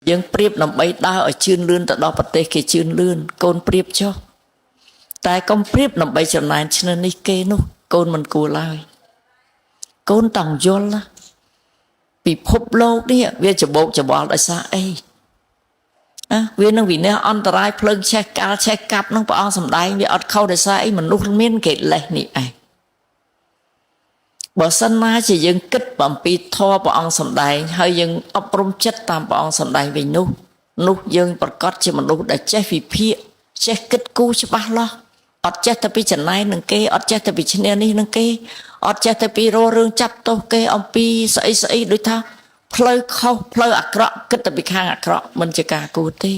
យើងប្រៀបដើម្បីដើរឲ្យជឿនលឿនទៅដល់ប្រទេសគេជឿនលឿនកូនប្រៀបចុះតែកុំប្រៀបដើម្បីចំណែនឈ្នះនេះគេនោះកូនមិនគួរឡើយកូនតង់យល់ពិភពលោកនេះវាច្បោកច្បល់ដោយសារអីវានឹងវិនិច្ឆ័យអន្តរាយភ្លើងឆេះកាល់ឆេះកាប់នឹងព្រះអង្គសម្ដែងវាអត់ខុសដោយសារអីមនុស្សមានកិលេសនេះឯងបើសិនណាជាយើងគិតអំពីធម៌ព្រះអង្គសម្ដែងហើយយើងអប់រំចិត្តតាមព្រះអង្គសម្ដែងវិញនោះយើងប្រកាសជាមនុស្សដែលចេះវិភាគចេះគិតគូរច្បាស់លាស់អត់ចេះតែពីចំណែននឹងគេអត់ចេះតែពីឈ្នះនេះនឹងគេអត់ចេះតែពីររឿងចាប់ទោសគេអំពីស្អីដូចថាផ្លូវខុសផ្លូវអាក្រក់គិតតែពីខាងអាក្រក់មិនជាការគួរទេ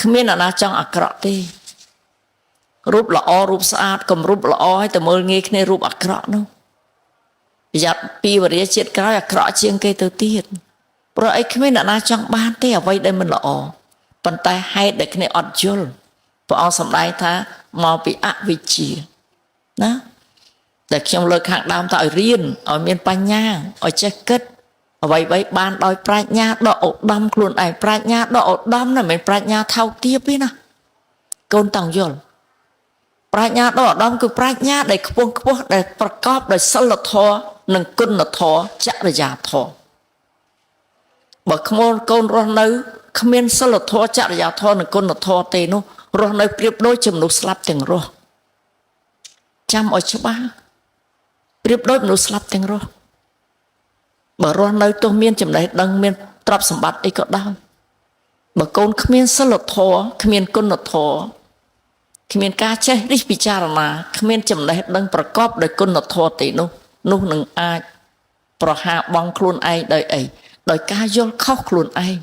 គ្មានអ្នកណាចង់អាក្រក់ទេរូបល្អរូបស្អាតកុំរូបល្អឲ្យតែមើលងាយគ្នារូបអាក្រក់នោះប្រយ័ត្នពីវរិយជាតិក្រោយអាក្រក់ជាងគេទៅទៀតព្រោះអីគ្មានអ្នកណាចង់បានទេអ្វីដែលមិនល្អប៉ុន្តែហេតុដែលគ្នាអត់យល់ព្រះអង្គសម្ដែងថាមកពីអវិជ្ជាណាតែខ្ញុំលើកខាងដើមថាឲ្យរៀនឲ្យមានបញ្ញាឲ្យចេះគិតអ្វីបានដោយប្រាជ្ញាដកឧត្តមខ្លួនឯងប្រាជ្ញាដកឧត្តមមិនមែនប្រាជ្ញាថោកទាបទេណាកូនតង់យល់ប្រាជ្ញាដកឧត្តមគឺប្រាជ្ញាដែលខ្ពស់ដែលប្រកបដោយសិលធម៌និងគុណធម៌ចរិយាធម៌បើក្មួយកូនរស់នៅគ្មានសិលធម៌ចរិយាធម៌និងគុណធម៌ទេនោះរស់នៅប្រៀបដូចជាមនុស្សស្លាប់ទាំងរស់ចាំឲ្យច្បាស់ប្រៀបដូចមនុស្សស្លាប់ទាំងរស់បើរស់នៅទោះមានចំណេះដឹងមានទ្រព្យសម្បត្តិអីក៏ដោយបើកូនគ្មានសិលធម៌គ្មានគុណធម៌គ្មានការចេះរិះពិចារណាគ្មានចំណេះដឹងប្រកបដោយគុណធម៌ទេនោះនឹងអាចប្រហាបង់ខ្លួនឯងដោយអីដោយការយល់ខុសខ្លួនឯង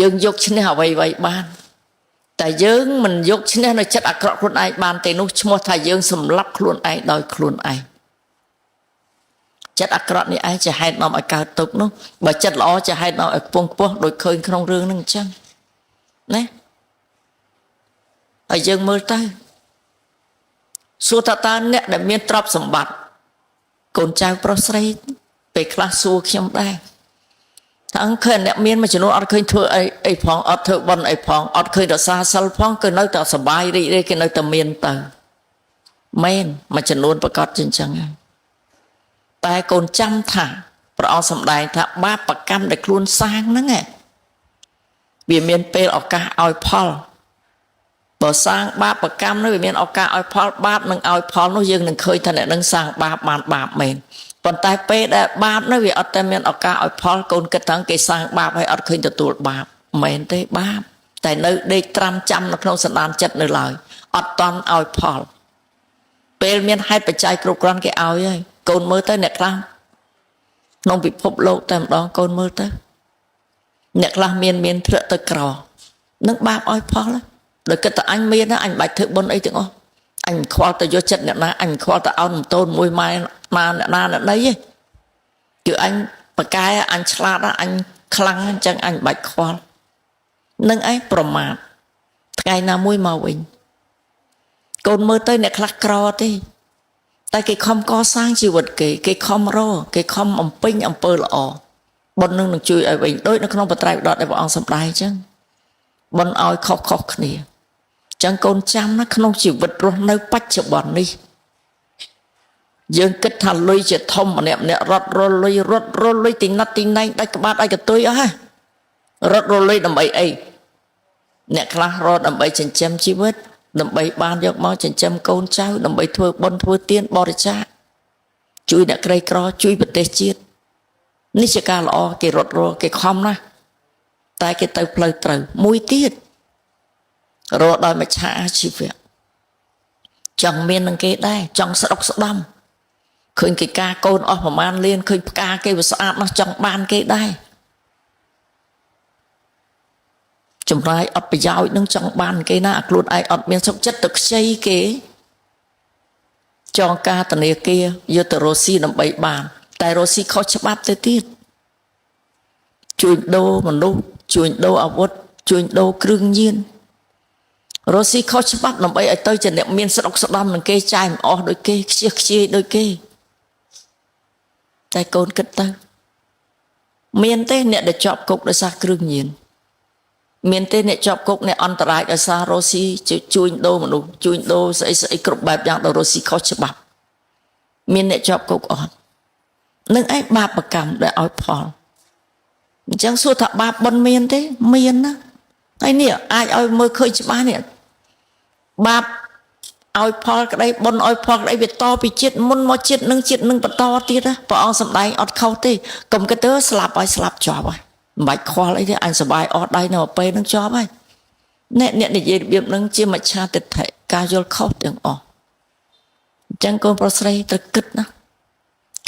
យើងយកឈ្នះអ្វីបានតែយើងមិនយកឈ្នះនៅចិត្តអាក្រក់ខ្លួនឯងបានទេនោះឈ្មោះថាយើងសម្លាប់ខ្លួនឯងដោយខ្លួនឯងចិត្តអាក្រក់នេះឯងជាហេតុនាំឲ្យកើតទុក្ខនោះបើចិត្តល្អជាហេតុនាំឲ្យខ្ពង់ខ្ពស់ដូចឃើញក្នុងរឿងហ្នឹងអញ្ចឹងណាហើយយើងមើលទៅសួរតើអ្នកដែលមានទ្រព្យសម្បត្តិកូនចៅប្រុសស្រីពេលខ្លះសួរខ្ញុំដែរថាអង្គឃើញអ្នកមានមួយចំនួនអត់ឃើញធ្វើអីផងអត់ធ្វើបន់អីផងអត់ឃើញរសាសិលផងគឺនៅតែសប្បាយរីករាយគេនៅតែមានទៅមែនមួយចំនួនប្រកាសជាអញ្ចឹងហើយតែកូនចាំថាព្រះអង្គសម្ដែងថាបាបកម្មដែលខ្លួនសាងហ្នឹងវាមានពេលឱកាសឲ្យផលបើសាងបាបកម្មនោះវាមានឱកាសឲ្យផលបាបនឹងឲ្យផលនោះយើងនឹងឃើញថាអ្នកនឹងសាងបាបបានបាបមែនប៉ុន្តែពេលដែលបាបនោះវាអត់តែមានឱកាសឲ្យផលកូនគិតថាគេសាងបាបហើយអត់ឃើញទទួលបាបមែនទេបាបតែនៅដេកត្រាំចាំនៅក្នុងសន្តានចិត្តនៅឡើយអត់តន់ឲ្យផលពេលមានហេតុបច្ច័យគ្រប់គ្រាន់គេឲ្យហើយកូនមើលទៅអ្នកខ្លះក្នុងពិភពលោកតែម្ដងកូនមើលទៅអ្នកខ្លះមានធ្លាក់ទៅក្រនឹងបាបឲ្យផលដោយគិតថាអញមានណាអញបាច់ធ្វើបុណ្យអីទាំងអស់អញខ្វល់ទៅយកចិត្តអ្នកណាអញខ្វល់ទៅអោនតូនមួយម៉ែអ្នកណាអ្នកណីឯងគឺអញបកែអញឆ្លាតអញខ្លាំងអញ្ចឹងអញបាច់ខ្វល់នឹងឯងប្រមាថថ្ងៃណាមួយមកវិញកូនមើលទៅអ្នកខ្លះក្រទេតែគេខំកសាងជីវិតគេខំរគេខំអំពេញអំពើល្អបុណ្យនឹងជួយឲ្យវិញដូចនៅក្នុងបត្រៃបដដែលព្រះអង្គសម្ដែងអញ្ចឹងបុណ្យឲ្យខុសគ្នាចឹងកូនចាំណាក្នុងជីវិតរស់នៅបច្ចុប្បន្ននេះយើងគិតថាលុយជាធំម្នាក់រត់រលុយទីណាត់ទីណែងដាច់ក្បាលដាច់កតុយអស់ហ่ารត់រលុយដើម្បីអីអ្នកខ្លះរត់ដើម្បីចិញ្ចឹមជីវិតដើម្បីបានយកមកចិញ្ចឹមកូនចៅដើម្បីធ្វើបុណ្យធ្វើទានបរិច្ចាគជួយអ្នកក្រីក្រជួយប្រទេសជាតិនេះជាការល្អគេរត់រគេខំណាស់តែគេទៅផ្លូវត្រូវមួយទៀតរកដោយមច្ឆាអាជីវៈចង់មាននឹងគេដែរចង់ស្ដុកស្ដំឃើញគេការកូនអស់ប្រមាណលានឃើញផ្កាគេវាស្អាតណាស់ចង់បានគេដែរចម្លើយអត់ប្រយោជន៍នឹងចង់បានគេណាខ្លួនឯងអត់មានសុខចិត្តទៅខ្ចីគេចងការធនាគារយកទៅរស់ស៊ីដើម្បីបានតែរស់ស៊ីខុសច្បាប់ទៅទៀតជួញដូរមនុស្សជួញដូរអាវុធជួញដូរគ្រឿងញៀនរស់ស៊ីខុសច្បាប់ដើម្បីឲ្យទៅជាអ្នកមានស្ដុកស្ដំនឹងគេចាយមិនអស់ដូចគេខ្ជិះខ្ជាយដូចគេតែកូនគិតទៅ មានទេអ្នកដែលជាប់គុកដោយសារគ្រឿងញៀនមានទេអ្នកជាប់គុកអ្នកអន្តរាយដោយសាររ៉ូស៊ីជួញដូរមនុស្សជួញដូរស្អីស្អីគ្រប់បែបយ៉ាងដល់រ៉ូស៊ីខុសច្បាប់មានអ្នកជាប់គុកអត់នឹងឯងបាបកម្មដែលឲ្យផលអញ្ចឹងសួរថាបាបបុណ្យមានទេមានណាហើយនេះអាចឲ្យមើលឃើញច្បាស់នេះបាបឲ្យផលក្តីបុណ្យឲ្យផលក្តីវាតពីជាតិមុនមកជាតិនឹងបន្តទៀតណាព្រះអង្គសម្ដែងអត់ខុសទេកុំគិតទៅស្លាប់ហើយស្លាប់ជាប់ហើយមិនបាច់ខ្វល់អីទេអញសប្បាយអស់ដៃនៅពេលនឹងជាប់ហើយអ្នកនិយាយរបៀបនឹងជាមច្ឆាទិដ្ឋិការយល់ខុសទាំងអស់អញ្ចឹងកូនប្រុសស្រីត្រូវគិតណា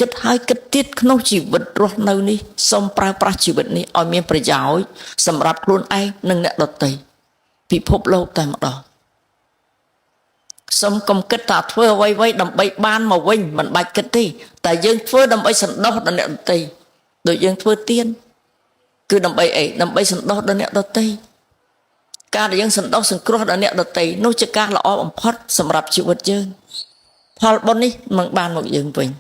គិតហើយគិតទៀតក្នុងជីវិតរស់នៅនេះសូមប្រើប្រាស់ជីវិតនេះឲ្យមានប្រយោជន៍សម្រាប់ខ្លួនឯងនិងអ្នកដទៃពិភពលោកតែម្ដងសូមកុំគិតថាធ្វើអ្វីដើម្បីបានមកវិញមិនបាច់គិតទេតែយើងធ្វើដើម្បីសន្តោសដល់អ្នកដទៃដូចយើងធ្វើទានគឺដើម្បីអីដើម្បីសន្តោសដល់អ្នកដទៃការដែលយើងសន្តោសសង្គ្រោះដល់អ្នកដទៃនោះជាការល្អបំផុតសម្រាប់ជីវិតយើងផលបុណ្យនេះនឹងបានមកយើងវិញ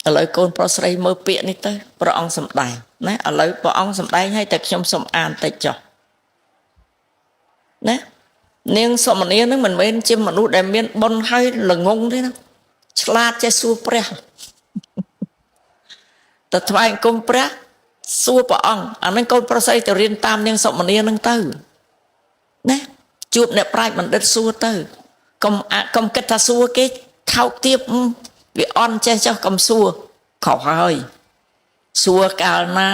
ឥឡូវកូនប្រុសស្រីមើលពាក្យនេះទៅព្រះអង្គសម្ដែងណាឥឡូវព្រះអង្គសម្ដែងឲ្យតែខ្ញុំសូមអានតិចចុះណានាងសុមនីនឹងមិនមែនជាមនុស្សដែលមានបុណ្យហើយល្ងងទេណាឆ្លាតចេះសួរព្រះតែថ្វាយអង្គមព្រះសួរព្រះអង្គអានឹងកូនប្រុសស្រីទៅរៀនតាមនាងសុមនីនឹងទៅណាជួបអ្នកប្រាជ្ញបណ្ឌិតសួរទៅកុំគិតថាសួរគេថោកទាបវាអន់ចេះចុះកុំសួរខុសហើយសួរកាលណា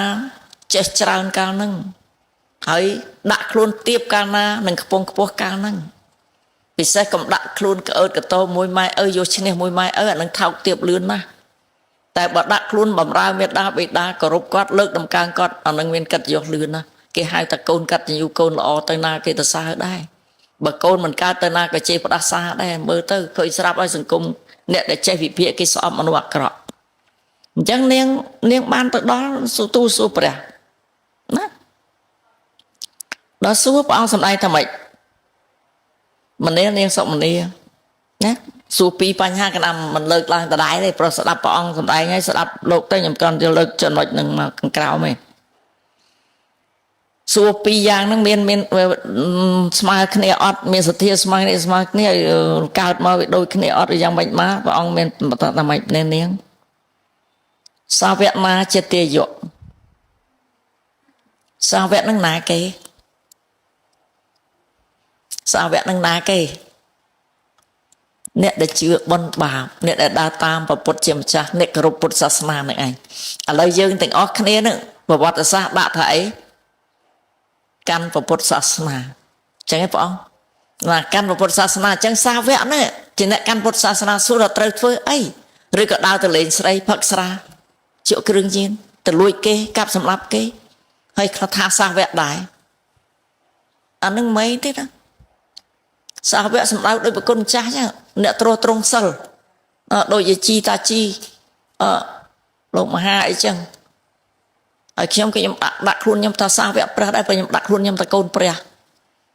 ចេះច្រើនកាលហ្នឹងហើយដាក់ខ្លួនទៀបកាលណានឹងខ្ពង់ខ្ពស់កាលហ្នឹងពិសេសកុំដាក់ខ្លួនកអើតកតោមួយម៉ែអើយកឈ្នះមួយម៉ែអើអានឹងថោកទៀបលឿនណាស់តែបើដាក់ខ្លួនបំរើមេដាបេដាគោរពគាត់លើកដំកើងគាត់អានឹងមានកិត្តិយសលឿនណាស់គេហៅថាកូនកតញ្ញូកូនល្អទៅណាគេទៅសើដែរបើកូនមិនកើតទៅណាក៏ជេរផ្ដាសាដែរមើលទៅឃើញស្រាប់ឲ្យសង្គមអ្នកដែលចេះវិភាគគេស្អប់មនុស្សអាក្រក់អញ្ចឹងនាងបានទៅដល់ទូសួរព្រះណាដល់សួរព្រះអង្គសម្ដែងថាម៉េចម្នានាងសុមនីណាសួរពីបញ្ហាកណ្ដាំមិនលើកឡើងដដែលទេព្រោះស្ដាប់ព្រះអង្គសម្ដែងហើយស្ដាប់លោកទៅខ្ញុំគ្រាន់តែលើកចំណុចនឹងមកខាងក្រោមឯងសួរពីរយ៉ាងហ្នឹងមានស្មើគ្នាអត់មានសទ្ធាស្មើគ្នាកើតមកវាដូចគ្នាអត់ឬយ៉ាងម៉េចមកព្រះអង្គមានបន្តថាម៉េចនាងសាវកណាជាទាយុសាវកនឹងណាគេសាវកនឹងណាគេអ្នកដែលជឿបុណ្យបាបអ្នកដែលដើរតាមព្រះពុទ្ធជាម្ចាស់អ្នកគោរពពុទ្ធសាសនានឹងឯងឥឡូវយើងទាំងអស់គ្នានឹងប្រវត្តិសាស្ត្រដាក់ថាអីកាន់ព្រះពុទ្ធសាសនាអញ្ចឹងឯងព្រះអង្គណាកាន់ព្រះពុទ្ធសាសនាអញ្ចឹងសាវកនេះជាអ្នកកាន់ពុទ្ធសាសនាសួរថាត្រូវធ្វើអីឬក៏ដើរទៅលេងស្រីផឹកស្រាជក់គ្រឿងញៀនទៅលួចគេកាប់សម្លាប់គេហើយខ្លះថាសាវកដែរអានឹងមិនទេណាសាវកសម្ដៅដោយប្រគុណម្ចាស់ចឹងអ្នកទ្រទ្រង់សិលដូចជាជីតាជីលោកមហាអីចឹងហើយខ្ញុំដាក់ខ្លួនខ្ញុំថាសាវកព្រះដែរព្រោះខ្ញុំដាក់ខ្លួនខ្ញុំថាកូនព្រះ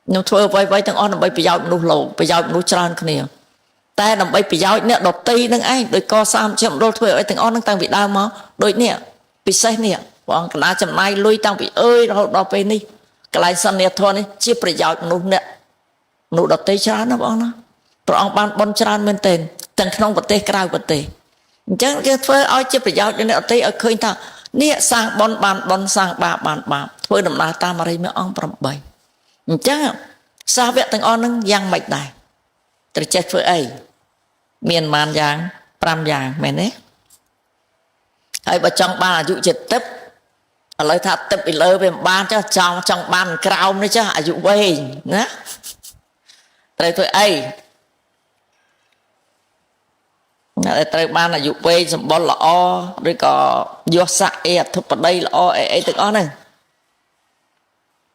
ខ្ញុំធ្វើអ្វីៗទាំងអស់ដើម្បីប្រយោជន៍មនុស្សលោកប្រយោជន៍មនុស្សច្រើនគ្នាតែដើម្បីប្រយោជន៍អ្នកដតីនឹងឯងដោយកសាមជ្ឈមណ្ឌលធ្វើអ្វីទាំងអស់នឹងតាំងពីដើមមកដូចនេះពិសេសនេះព្រះអង្គកណ្ដាលចំណាយលុយតាំងពីអើយរហូតដល់ពេលនេះកន្លែងសន្និធម៌នេះជាប្រយោជន៍មនុស្សអ្នកមនុស្សដតីច្រើនណាបងណាព្រះអង្គបានបន់ច្រើនមែនទែនទាំងក្នុងប្រទេសក្រៅប្រទេសអញ្ចឹងគេធ្វើឲ្យជាប្រយោជន៍ដល់អ្នកដតីឲ្យឃើញថានេះសាងបន់បានបន់សាងបាបបានបាបធ្វើដំណើរតាមអរិយមេអង្គ8អញ្ចឹងសាវកទាំងអស់នឹងយ៉ាងម៉េចដែរត្រូវចេះធ្វើអីមានប៉ុន្មានយ៉ាង5យ៉ាងមែនទេហើយបើចង់បានអាយុជាទឹកឥឡូវថាទឹកពីលើវាមិនបានចុះចង់បានក្រោមនេះចុះអាយុវែងណាត្រូវធ្វើអីត្រូវបានអាយុវែងសម្បុរល្អឬក៏យសស័ក្តិអធិបតីល្អអីទាំងអស់ហ្នឹង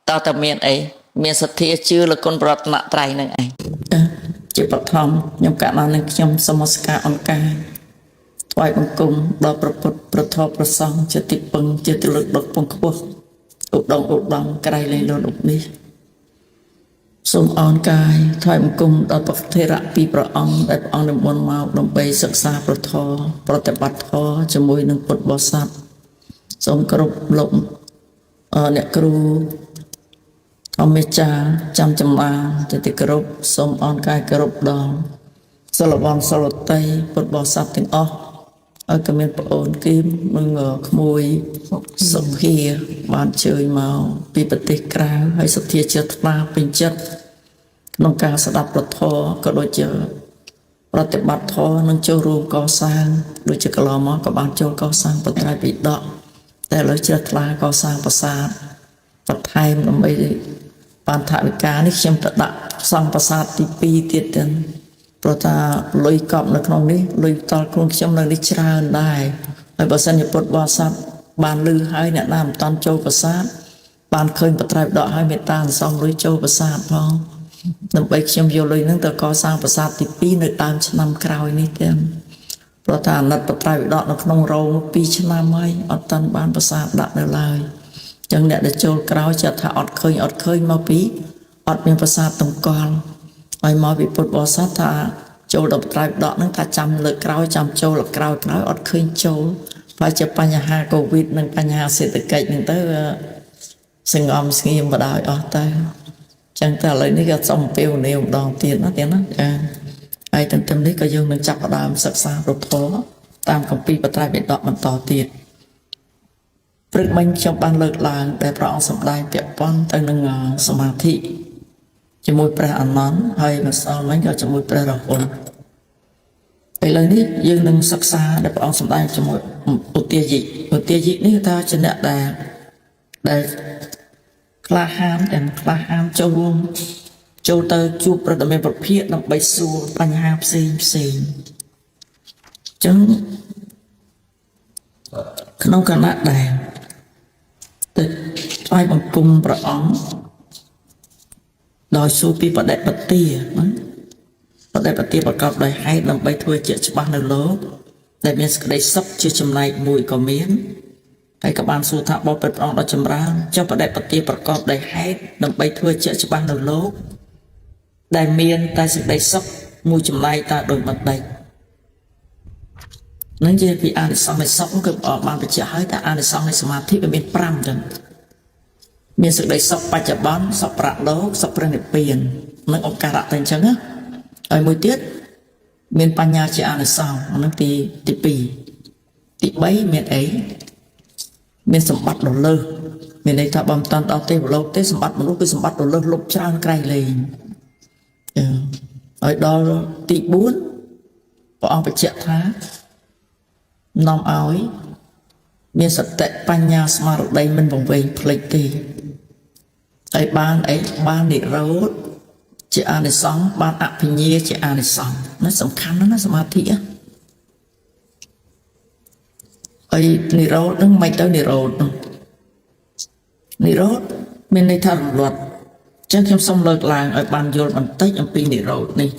តើតើមានអីមានសទ្ធាជឿលើគុណប្រតនត្រ័យនឹងឯងជាបឋមខ្ញុំកាលណានឹងខ្ញុំសូមនមស្ការអង្គការថ្វាយបង្គំដល់ព្រះពុទ្ធព្រះធម៌ព្រះសង្ឃជាទីពឹងជាទីលើកដកពងខ្ពស់ឧត្តមក្រៃលែងលន់ឧបនេះសូមអរកាយថ្វាយបង្គំដល់ព្រះថេរៈពីរព្រះអង្គដែលព្រះអង្គនិមន្តមកដើម្បីសិក្សាព្រះធម៌ប្រតិបត្តិធម៌ជាមួយនឹងពុទ្ធបរិស័ទ សូមគោរពលោកអ្នកគ្រូអមេចាចាំចម្អាទៅទីគោរពសូមអរកាយគោរពដល់សិលវ័នសិលតីពុទ្ធបរិស័ទទាំងអស់ឲ្យក៏មានប្អូនគីមនិងក្មួយសុភាបានជើញមកពីប្រទេសក្រៅហើយសទ្ធាជ្រះថ្លាពេញចិត្តក្នុងការស្ដាប់ព្រះធម៌ក៏ដូចជាប្រតិបត្តិធម៌និងចូលរួមកសាងដូចជាកន្លងមកក៏បានចូលកសាងបត្រៃបិដកតែឥឡូវជ្រះថ្លាកសាងប្រាសាទបន្ថែមដើម្បីបានថវិកានេះខ្ញុំទៅដាក់សង់ប្រាសាទទី2ទៀតទៅព្រោះថាលុយកប់នៅក្នុងនេះលុយតល់ខ្លួនខ្ញុំនៅនេះច្រើនដែរហើយបើសិនជាពុទ្ធបរិស័ទបានលឺហើយអ្នកណាមិនតាន់ចូលប្រាសាទបានឃើញបត្រៃបិដកហើយមេត្តាអន្សំលុយចូលប្រាសាទផងដើម្បីខ្ញុំយកលុយហ្នឹងទៅកសាងប្រាសាទទី2នៅដើមឆ្នាំក្រោយនេះទៀតព្រោះថាអាណិតបត្រៃបិដកនៅក្នុងរោង2ឆ្នាំហើយអត់តាន់បានប្រាសាទដាក់នៅឡើយចឹងអ្នកដែលចូលក្រោយចាត់ថាអត់ឃើញមកពីអត់មានប្រាសាទតម្កល់ហើយមកពីពុទ្ធបរិស័ទថាចូលដល់បត្រៃបិដកហ្នឹងថាចាំលើកក្រោយចាំចូលលើកក្រោយអត់ឃើញចូលបើជាបញ្ហាកូវីដនិងបញ្ហាសេដ្ឋកិច្ចហ្នឹងទៅសង្ងំស្ងៀមបដ ாய் អស់ទៅចឹងតែឥឡូវនេះក៏សំពេលវេលាម្ដងទៀតណាចាហើយទន្ទឹមនេះក៏យើងនឹងចាប់ផ្ដើមសិក្សារូបធម៌តាមគម្ពីរបត្រៃបិដកបន្តទៀតព្រឹកមិញខ្ញុំបានលើកឡើងដែលព្រះអង្គសម្ដែងពាក់ព័ន្ធទៅនឹងសមាធិជាមួយព្រះអានន្ទហើយម្សិលមិញក៏ជាមួយព្រះរហុលឥឡូវនេះយើងនឹងសិក្សាដែលព្រះអង្គសម្ដែងជាមួយឧទាយិនេះថាជាអ្នកដែលក្លាហានទាំងក្លាហានចូលទៅជួបប្រតិមេប្រភិយដើម្បីសួរបញ្ហាផ្សេងចឹងក្នុងគណៈដែលទៅថ្វាយបង្គំព្រះអង្គដោយសួរពីបដិបទាណាបដិបទាប្រកបដោយហេតុដើម្បីធ្វើជាច្បាស់នៅលោកដែលមានសេចក្តីសុខជាចំណែកមួយក៏មានហើយក៏បានសួរថាបបិទ្ធព្រះអង្គដ៏ចម្រើនចុះបដិបទាប្រកបដោយហេតុដើម្បីធ្វើជាច្បាស់នៅលោកដែលមានតែសេចក្តីសុខមួយចំណែកតើដោយមិនដេចនឹងជាពីអានិសង្សនៃសុខគឺបានបញ្ជាក់ហើយថាអានិសង្សនៃសមាធិវាមាន5ចឹងមានសេចក្តីសុខបច្ចុប្បន្នសុខប្រលោកសុខព្រះនិព្វាននិងឱការៈតែអញ្ចឹងណាហើយមួយទៀតមានបញ្ញាជាអានិសង្សហ្នឹងទី2ទី3មានអីមានសម្បត្តិរលើសមានន័យថាបើមិនតាន់ដល់ទេវលោកទេសម្បត្តិមនុស្សគឺសម្បត្តិរលើសលុបច្រើនក្រៃលែងហើយដល់ទី4ព្រះអង្គបញ្ជាក់ថានាំឲ្យមានសតិបញ្ញាស្មារតីមិនវង្វេងភ្លេចទេហើយបាននិរោធជាអានិសង្សបានអភិញ្ញាជាអានិសង្សនេះសំខាន់ណាស់សមាធិហើយនិរោធនឹងមិនទៅនិរោធមានន័យថារលត់ចឹងខ្ញុំសូមលើកឡើងឲ្យបានយល់បន្តិចអំពីនិរោធនេះ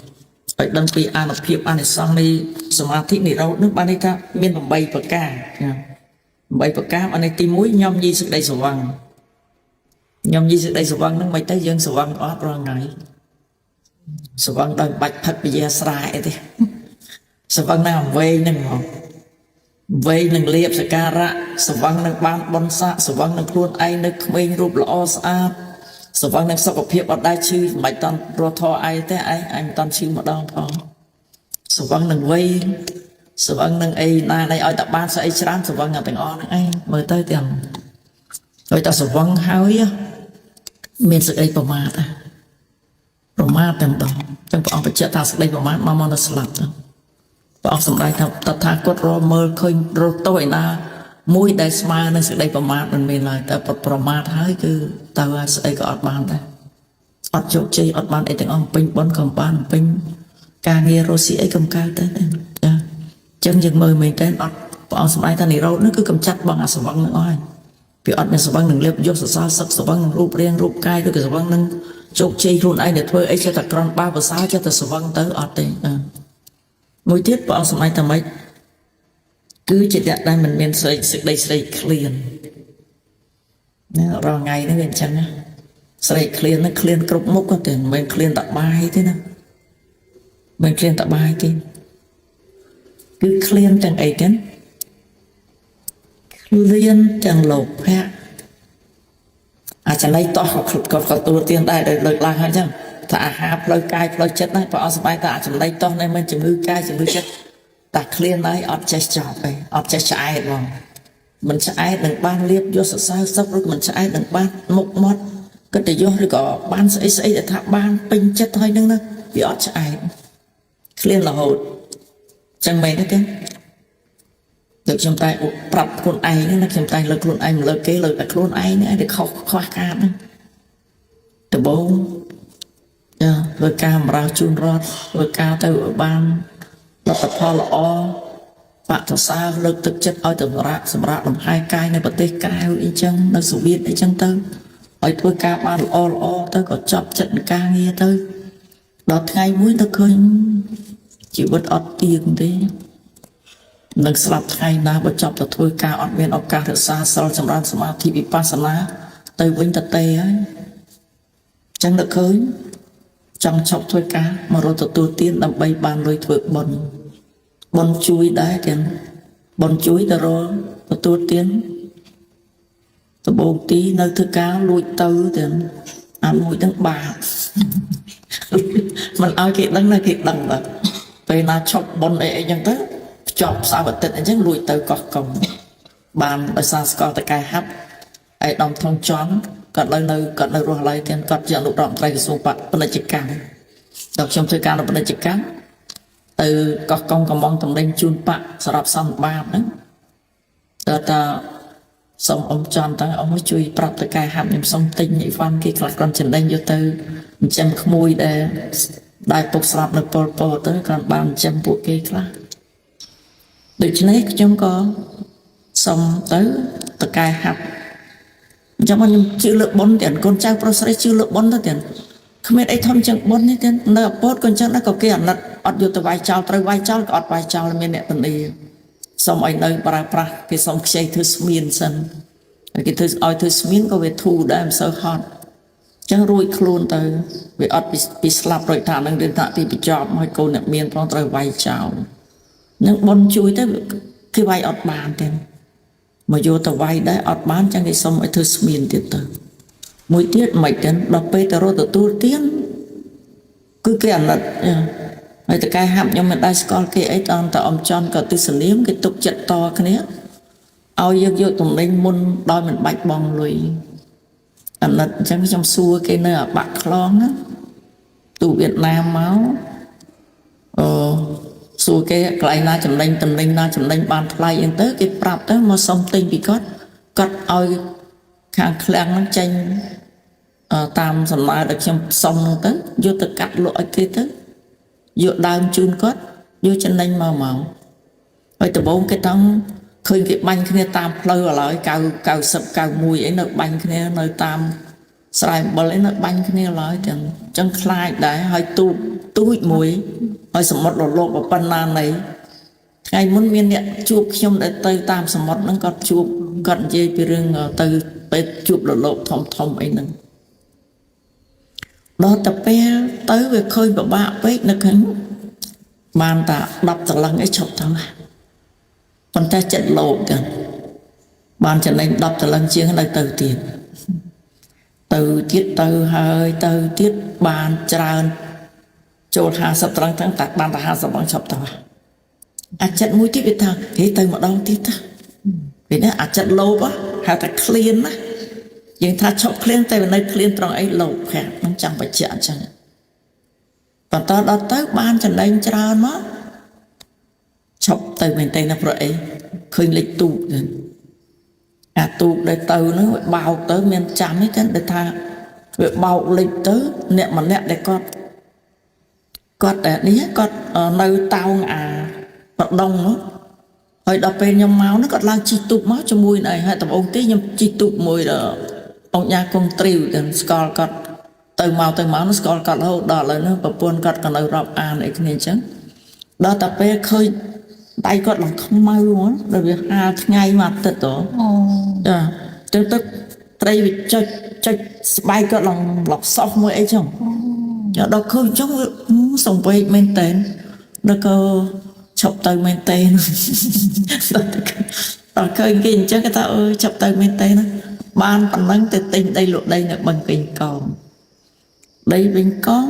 ឲ្យដឹងពីអានុភាពអានិសង្សនៃសមាធិនិរោធនឹងបានន័យថាមាន8ប្រការ8ប្រការអានេះទី1ញោមញីសេចក្តីស្រវឹងញោមញីសេចក្តីស្រវឹងនឹងមិនទៅយើងស្រវឹងអត់រាល់ថ្ងៃស្រវឹងដោយបាច់ផឹកពជាស្រែទេស្រវឹងនៅវែងហ្នឹងហ្មងវែងនឹងលៀបសការៈស្រវឹងនឹងបានបនស័កស្រវឹងនឹងខ្លួនឯងនៅក្មេងរូបល្អស្អាតស្រវឹងនឹងសុខភាពអត់ដែរឈឺមិនតាន់រស់ធរឯងទេឯងមិនតាន់ឈឺម្ដងផងស្រវឹងនឹងវែងស្រវឹងនឹងអីណាឲ្យតែបានស្អីច្រើនស្រវឹងទាំងអស់ហ្នឹងឯងមើលទៅទាំងឲ្យតែស្រវឹងហើយមានសេចក្តីប្រមាទតែម្ដងចឹងព្រះអង្គបញ្ជាក់ថាសេចក្តីប្រមាទមកដល់ស្លាប់ទៅព្រះអង្គសម្ដែងថាតថាគតរមើលឃើញរត់ទៅឯណាមួយដែលស្មើនឹងសេចក្តីប្រមាទមិនមានឡើយតែប្រមាទហើយគឺទៅឲ្យស្អីក៏អត់បានដែរអត់ជោគជ័យអត់បានអីទាំងអស់ពេញបនក៏បានពេញការងាររស់ស៊ីអីកំកើតទៅចាចឹងយើងមើលមែនតើអត់ព្រះអង្គសម្ដែងថានិរោធនោះគឺកំចាត់បងអាស្រវឹងនឹងអស់ហើយពីអត់មានស្រវឹងនឹងលៀបយកសរសើរសឹកស្រវឹងនឹងរូបរាងរូបកាយឬក៏ស្រវឹងនឹងជោគជ័យខ្លួនឯងដែលធ្វើអីចេះតែក្រំបាវភាសាចេះតែស្រវឹងទៅអត់ទេមួយទៀតព្រះអង្គសម្ដែងថាម៉េចគឺជាអ្នកដែលមិនមានសេចក្តីស្រីឃ្លានណារាល់ថ្ងៃនេះវាអញ្ចឹងណាស្រីឃ្លានហ្នឹងឃ្លានគ្រប់មុខទេមិនមែនឃ្លានតែបាយទេណាមិនឃ្លានតែបាយទេគឺឃ្លានទាំងអីទាំងឃ liên chẳng lột ha chẳng lấy to có tu tiên đây để lực lang hay chăng thà hạp lời cai lời chết đấy bỏ sập bài ta chẳng lấy to nên mình chừng ngư cai chừng ngư chết ta clean đấy ọt chết chọc vậy ọt chết chạy rồi mình sẽ ai đừng ban liếp vô sợ sao sắp rồi mình sẽ ai đừng ban một mót cái để vô rồi có ban sẽ để thả ban pin chết thôi nâng nâng vì ọt sẽ ai clean là hột chẳng mấy đấy được trong tay pรับcon ai nữa trong tay lực luôn anh lực cái lực là luôn ai nữa để khóc khoa ca nữa từ bốn rồi ca mà rau chun rót rồi ca từ ban là tập hoa lọ bạn thật sao lực thực chất oi từ rạ sầm rạ làm hai cái này bật tê cao y chăng nó sụp biết y chăng tới oi thôi ca ban lọ tới có chọc trận ca nghe tới đó ngày mũi ta khơi chỉ bớt ọt tiền thế nâng sập thay na bớt chọc ta thôi ca ọt miền ọt ca thật xa sau sầm rạ sầm thì bị pasana tới vinh ta tê ấy chẳng được khơi trong chọc thôi ca mà rồi tu tiên làm bay bàn rồi thôi bon chui đấy tiền bon chui ta rồi tu tiên ta bồn tí nơi thứ cá lùi tư tiền lùi đằng bà mình ai kịp đằng này kịp đằng là về là chọc bon ấy chẳng tới chọc sao vật tịnh chẳng lùi tư cọt còng bàn ở xa có ta cài hấp ai đồng thông chón cọt nơi rồi lại tiền cọt chẳng lục đọng tay xuống bạc bên này chỉ cắn đọc trong thứ cá là bên này chỉ cắn từ có công có mong tầm đêm chun bạc sập xong ba nữa ta xong ông chọn ta ông mới chui bạc tới cài hàm nhầm xong tinh nhị văn kia là con chân đêm vô từ chém mùi để đại bộc sập được po tới còn bàn chém bộ kia là được chứ đấy chúng có xong tới tới cài hàm trong bao nhiêu chữ lượng bốn tiền con trai pro chữ lượng bốn tiền không biết ai thăm chẳng bốn hết tiền nợ bốt con chắc đã có kia là ọt vô từ vai trao tới vai trao ọt vai trao là mình nè tận đi xong anh nơi pra cái xong chơi thứ miên sân cái thứ oi thứ miên có về thu đã em sơ hot chẳng rồi luôn tới về ọt bị slap rồi thả năng đến thả thì bị chọc mọi cô nè miên phong tới vai trao nhưng bốn chui tới cái vai ọt bàn tiền mà vô tờ vai đấy ọt bán chẳng cái xong mọi thứ miên tiệt tới mỗi tiết mày đến đọc bê tờ rô tờ tu tiên cứ kèn là mày tờ cai hạm nhưng mà đai con cái ấy toàn tờ ông chọn cả tư xử liếm cái tục trận to cái này ao yêu yêu tụi mình muốn đôi mình bạch bong lùi là chẳng cái trong xua cái nơi ở bạc lon á tụ Việt Nam máu xua cái na chấm đánh bàn play yên tới cái prap tới mà xong tinh bị cất ao khang khang nó tranh tam sầm mai được trong xong tới vô từ cắt lội kia tới vô đam chun cốt vô chân đánh màu rồi từ bốn cái tông khơi cái banh kia tam lơ lại cào sập cào mùi ấy nó banh kia nơi tam xài bờ lấy nó banh kia lại chẳng chân khai để hơi tu mùi hơi sầm mót lột vào pan nan này ngày muốn miên nhẹ chuột trong để tây tam sầm mót nó có chuột gần dây bị rừng từไปchụp lộ thòng ấy nè đó tập bé tới về khơi vào bạ bé nó khánh bàn ta đập tờ lăng ấy chọc thằng con ta trận lộ kìa bàn trận này đập tờ lăng chiên cái từ tiền từ hơi từ tiết bàn tràn chỗ hà sập trăng tháng tạc bàn ta hà sập bằng chọc thằng trận mũi tiếp về thằng thế từ mà đau tiếp ta vì nó trận lâu quá hà ta clean á nhưng ta chọc clean tay vào nơi clean trong ấy lâu khác nó chẳng phải chuyện chẳng còn ta đó tới ban chẳng đánh ra nó chọc tay mình tay nó vậy khơi lịch tụ tụ để từ nó bao tới miền chăm ấy để ta việc bao lịch tới nè mà nè để con để ní con nơi tao vận động nó hồi đọc về nhom máu nó còn lang chi tụt máu cho mùi này hay tập ông tí nhom chi tụt mùi là ông nhà con triều thì scol cọt từ máu nó scol cọt hậu đỏ lại nó và buồn cọt còn ở rộng này cái này chứ đó tập về khơi tay cọt là không mau luôn rồi việc ngày mặt tật đó từ tức đây bị cho bay cọt lòng lọc sọc mùi ấy chồng đó khơi chống sống về men tên nó cơ chọc tay men tên ដល់ឃើញគេអញ្ចឹងគេថាអើយចាប់ទៅមែនទេណាបានប៉ុណ្ណឹងទៅទិញដីលក់ដីនៅបឹងកេងកងដីវិញកង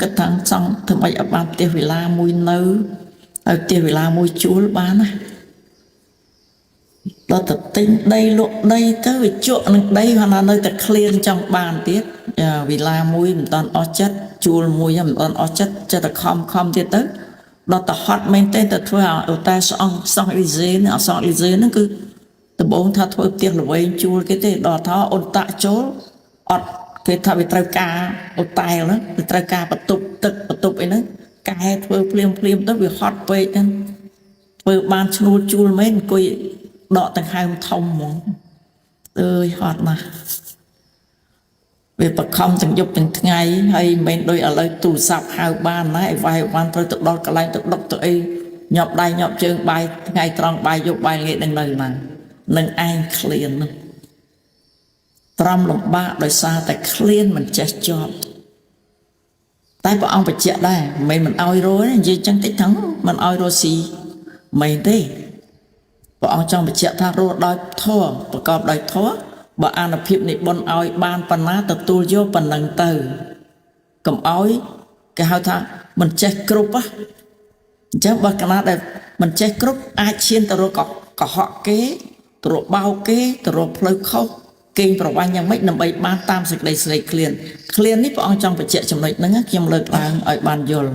ក៏តាំងចង់ធ្វើម៉េចឲ្យបានផ្ទះវិឡាមួយនៅហើយផ្ទះវិឡាមួយជួលបានណាដល់ទៅទិញដីលក់ដីទៅវាជក់នឹងដីគាត់ថានៅតែឃ្លានចង់បានទៀតវិឡាមួយមិនតាន់អស់ចិត្តជួលមួយមិនតាន់អស់ចិត្តចិត្តតែខំទៀតទៅដល់ទៅហត់មែនទេទៅធ្វើឲ្យតែស្អងសង់អេលីសេណាអសង់អេលីសេហ្នឹងគឺដំបូងថាធ្វើផ្ទះល្វែងជួលគេទេដល់ថាអូនតាក់ចូលអត់គេថាវាត្រូវការអូតែលហ្នឹងវាត្រូវការបន្ទប់ទឹកបន្ទប់អីហ្នឹងកែធ្វើភ្លាមទៅវាហត់ពេកហ្នឹងធ្វើបានឈ្នួលជួលមែនអង្គុយដកដង្ហើមធំហ្មងអើយហត់ណាស់វាបខំទាំងយប់ទាំងថ្ងៃហើយមិនដូចឥឡូវទូរស័ព្ទហៅបានណាឲ្យវាយបានត្រូវទៅដល់កន្លែងទៅដុកទៅអីញាប់ដៃញាប់ជើងបាយថ្ងៃត្រង់បាយយប់បាយងាយនឹងនៅណានឹងឯងឃ្លាននោះត្រំលំបាកដោយសារតែឃ្លានមិនចេះជាប់តែព្រះអង្គបញ្ជាក់ដែរមិនឲ្យរស់និយាយចឹងតិចថងមិនឲ្យរស់ស៊ីមិនទេព្រះអង្គចង់បញ្ជាក់ថារស់ដោយធម៌ប្រកបដោយធម៌បើអានុភាពនៃបុណ្យឲ្យបានប៉ុណ្ណាទទួលយកប៉ុណ្ណឹងទៅកុំឲ្យគេហៅថាមិនចេះគ្រប់អញ្ចឹងបើកណាដែលមិនចេះគ្រប់អាចឈានទៅរកកុហកគេទៅរកបោកគេទៅរកផ្លូវខុសកេងប្រវ័ញ្ចយ៉ាងម៉េចដើម្បីបានតាមសេចក្តីស្រេកឃ្លាននេះព្រះអង្គចង់បញ្ជាក់ចំណុចហ្នឹងខ្ញុំលើកឡើងឲ្យបានយល់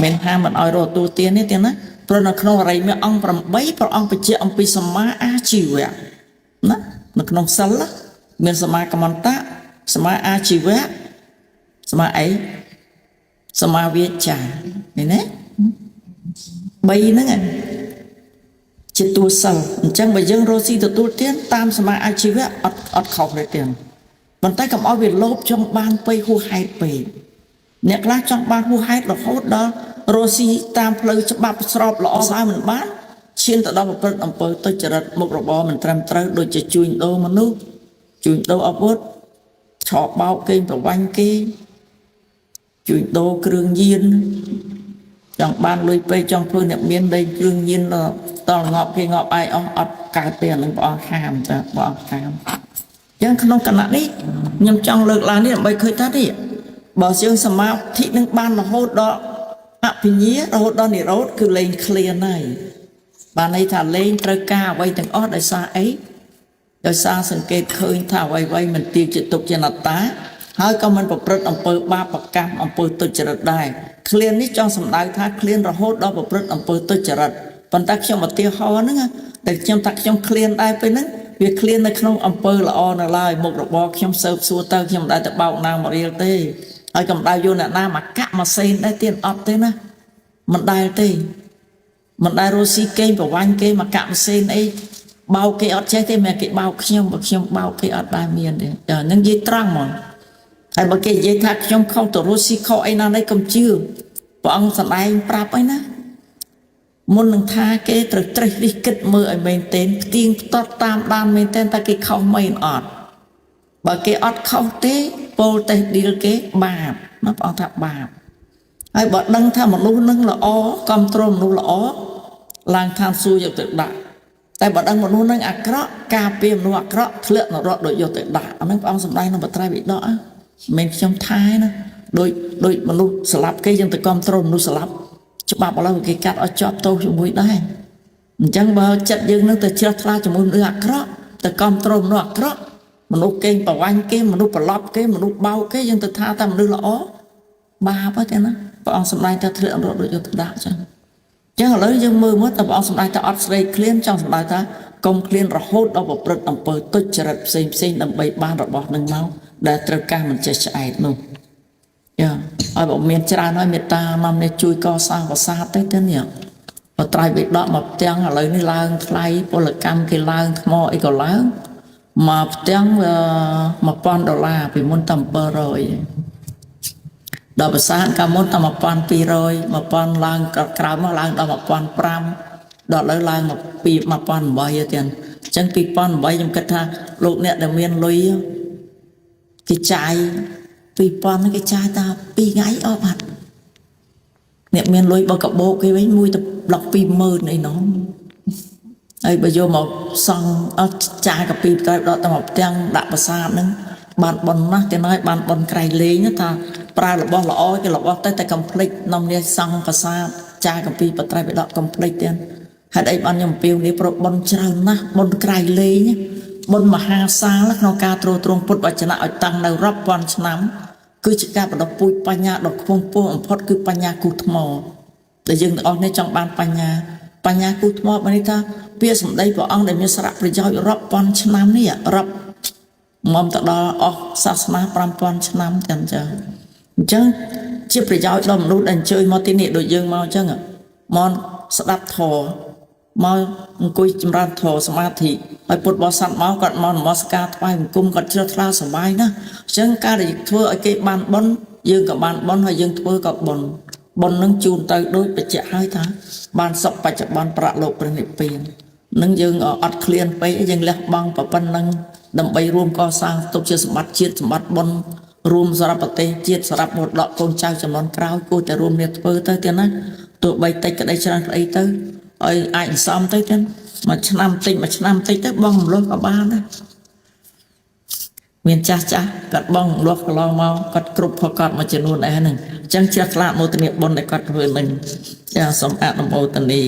មិនហាមមិនឲ្យរកទូទានទេណាព្រោះនៅក្នុងអរិយមេអង្គ8ព្រះអង្គបញ្ជាក់អំពីសម្មាអាជីវៈណានៅក្នុងសិលមានសម្មាកម្មន្តៈសម្មាអាជីវៈសម្មាអីសម្មាវាចាឃើញទេ3ហ្នឹងជាតួសិលអញ្ចឹងបើយើងរស់ស៊ីទទួលទានតាមសម្មាអាជីវៈអត់ខុសទេទៀតប៉ុន្តែកុំឲ្យវាលោភចង់បានពេកហួសហេតុពេកអ្នកខ្លះចង់បានហួសហេតុរហូតដល់រស់ស៊ីតាមផ្លូវច្បាប់ស្របល្អស្អាតមិនបានឈានទៅដល់ប្រព្រឹត្តអំពើទុច្ចរិតមុខរបរមិនត្រឹមត្រូវដូចជាជួញដូរមនុស្សជួញដូរអាវុធឆោបបោកគេប្រវាញ់គេជួញដូរគ្រឿងញៀនចង់បានលុយពេកចង់ធ្វើអ្នកមានដីគ្រឿងញៀនតល់ងាប់គេងាប់ឯងអត់កើតទេអានឹងព្រះអង្គហាមតាព្រះអង្គហាមអញ្ចឹងក្នុងគណៈនេះខ្ញុំចង់លើកឡើងនេះដើម្បីឃើញថានេះបើយើងសមាធិនឹងបានរហូតដល់អភិញ្ញារហូតដល់និរោធគឺលែងឃ្លានហើយបានន័យថាលែងត្រូវការអ្វីទាំងអស់ដោយសារអីដោយសារសង្កេតឃើញថាអ្វីមិនទៀងជាទុកជាអនត្តាហើយក៏មិនប្រព្រឹត្តអំពើបាបកម្មអំពើទុច្ចរិតដែរឃ្លាននេះចង់សម្ដៅថាឃ្លានរហូតដល់ប្រព្រឹត្តអំពើទុច្ចរិតប៉ុន្តែខ្ញុំឧទាហរណ៍ហ្នឹងតែខ្ញុំថាខ្ញុំឃ្លានដែរពេលហ្នឹងវាឃ្លាននៅក្នុងអំពើល្អនៅឡើយមុខរបរខ្ញុំសើបសួរទៅខ្ញុំមិនដែលទៅបោកណាមករៀលទេហើយក៏មិនដែលយកអ្នកណាមកកាក់មកសេនដែរទៀតអត់ទេណាមិនដែលទេមិនដែលរស់ស៊ីកេងប្រវាញ់គេមកកាក់ម៉ាស៊ីនអីបោកគេអត់ចេះទេមិនគេបោកខ្ញុំបើខ្ញុំបោកគេអត់ដែរមានទេហ្នឹងនិយាយត្រង់ហ្មងហើយបើគេនិយាយថាខ្ញុំខុសទៅរស់ស៊ីខុសអីណានេះកុំជឿព្រះអង្គសម្ដែងប្រាប់អីណាមុននឹងថាគេត្រូវត្រេះរិះគិតមើលឲ្យមែនទែនផ្ទៀងផ្ទាត់តាមដានមែនទែនតែគេខុសមែនអត់បើគេអត់ខុសទេពោលតេះឌីលគេបាបណាព្រះអង្គថាបាបហើយបើដឹងថាមនុស្សនឹងល្អគ្រប់គ្រងមនុស្សល្អឡើងឋានសួគ៌យកទៅដាក់តែបើដឹងមនុស្សនឹងអាក្រក់ការពារមនុស្សអាក្រក់ធ្លាក់នរកដូចយកទៅដាក់អានឹងព្រះអង្គសម្ដែងក្នុងបត្រៃបិដកមិនខ្ញុំថែណាដូចមនុស្សស្លាប់គេយើងទៅគ្រប់គ្រងមនុស្សស្លាប់ច្បាប់ឥឡូវគេកាត់ឲ្យជាប់ទោសជាមួយដែរអញ្ចឹងបើចិត្តយើងនឹងទៅជ្រះថ្លាជាមួយមនុស្សអាក្រក់ទៅគ្រប់គ្រងមនុស្សអាក្រក់មនុស្សគេប្រវាញ់គេមនុស្សប្រឡប់គេមនុស្សបោកគេយើងទៅថាតែមនុស្សល្អបាបទេណាព្រះអង្គសម្ដែងថាធ្លាក់នរកដូចយកទៅដាក់ចឹងឥឡូវយើងមើលមកតើព្រះអង្គសម្ដែងថាអត់ស្រេកឃ្លានចង់សម្ដែងថាកុំឃ្លានរហូតដល់ប្រព្រឹត្តអំពើទុច្ចរិតផ្សេងដើម្បីបានរបស់នឹងមកដែលត្រូវការមិនចេះឆ្អែតនោះឲ្យបើមានច្រើនហើយមេត្តានាំនេះជួយកសាងប្រាសាទទៅនេះបត្រៃបិដកមកផ្ទាំងឥឡូវនេះឡើងថ្លៃពលកម្មគេឡើងថ្មអីក៏ឡើងមកផ្ទាំង$1000ពីមុនតែ700ដល់ប្រាសាទកាលមុនតែ1200 1000ឡើងក្រោយមកឡើងដល់1500ដល់ឥឡូវឡើងមកពី1800ទៀតអញ្ចឹង2008ខ្ញុំគិតថាលោកអ្នកដែលមានលុយគេចាយ2000គេចាយតា2ថ្ងៃអស់បាត់អ្នកមានលុយបើកបោកគេវិញមួយទៅប្លុក20000អីនោះ ហើយបើយកមកសង់អត់ចាកាពីទៅដកទៅមកផ្ទាំងដាក់ប្រាសាទហ្នឹងបានប៉ុណ្ណាស់ទាំងហើយបានប៉ុនក្រៃលេងថាប្រើរបស់ល្អគេរបស់ទៅតែកំភ្លេចនាំនេះសង់ប្រាសាទចាកាពីបត្រៃបដកកំភ្លេចទៀតហេតុអីបានខ្ញុំអំពាវនេះប្រប៉ុនច្រើនណាស់ប៉ុនក្រៃលេងប៉ុនមហាសាលក្នុងការទ្រទ្រង់ពុទ្ធវចនៈឲ្យតាំងនៅរាប់ពាន់ឆ្នាំគឺជាការបដិពូជបញ្ញាដ៏ខ្ពង់ខ្ពស់បំផុតគឺបញ្ញាគូថ្មដែលយើងទាំងអស់នេះចង់បានបញ្ញាគូថ្មបានន័យថាពាក្យសម្ដីព្រះអង្គដែលមានសារៈប្រយោជន៍រាប់ពាន់ឆ្នាំនេះរាប់មកទៅដល់អស់សាសនា5000ឆ្នាំទាំងចឹងអញ្ចឹងជាប្រយោជន៍ដល់មនុស្សដែលអញ្ជើញមកទីនេះដូចយើងមកអញ្ចឹងមកស្ដាប់ធម៌មកអង្គុយចម្រើនធម៌សមាធិហើយពុទ្ធបរិស័ទមកគាត់មកនមស្ការថ្វាយបង្គំគាត់ជ្រះថ្លាសប្បាយណាស់អញ្ចឹងការដែលធ្វើឲ្យគេបានបុណ្យយើងក៏បានបុណ្យហើយយើងធ្វើក៏បុណ្យនឹងជូនទៅដូចបច្ចៈហើយថាបានសុខបច្ចុប្បន្នប្រលោកព្រះនិព្វាននឹងយើងអត់ឃ្លានពេកយើងលះបង់ប៉ុណ្ណឹងដើម្បីរួមកសាងទុកជាសម្បត្តិជាតិសម្បត្តិបុណ្យរួមសារប្រទេសជាតិសម្រាប់មរតកកូនចៅចំនួនក្រោយគួរតែរួមគ្នាធ្វើទៅទៀតណាទោះបីតិចក្តីច្រើនក្តីទៅឲ្យអាចសំទៅទៀតមួយឆ្នាំតិចទៅបងរំលោះក៏បានដែរមានចាស់គាត់បងរំលោះកន្លងមកគាត់គ្រប់ប្រកបមួយចំនួនដែរហ្នឹងអញ្ចឹងជ្រះថ្លាមោទនីបុណ្យដែលគាត់ធ្វើនឹងចាសូមអនុមោទនី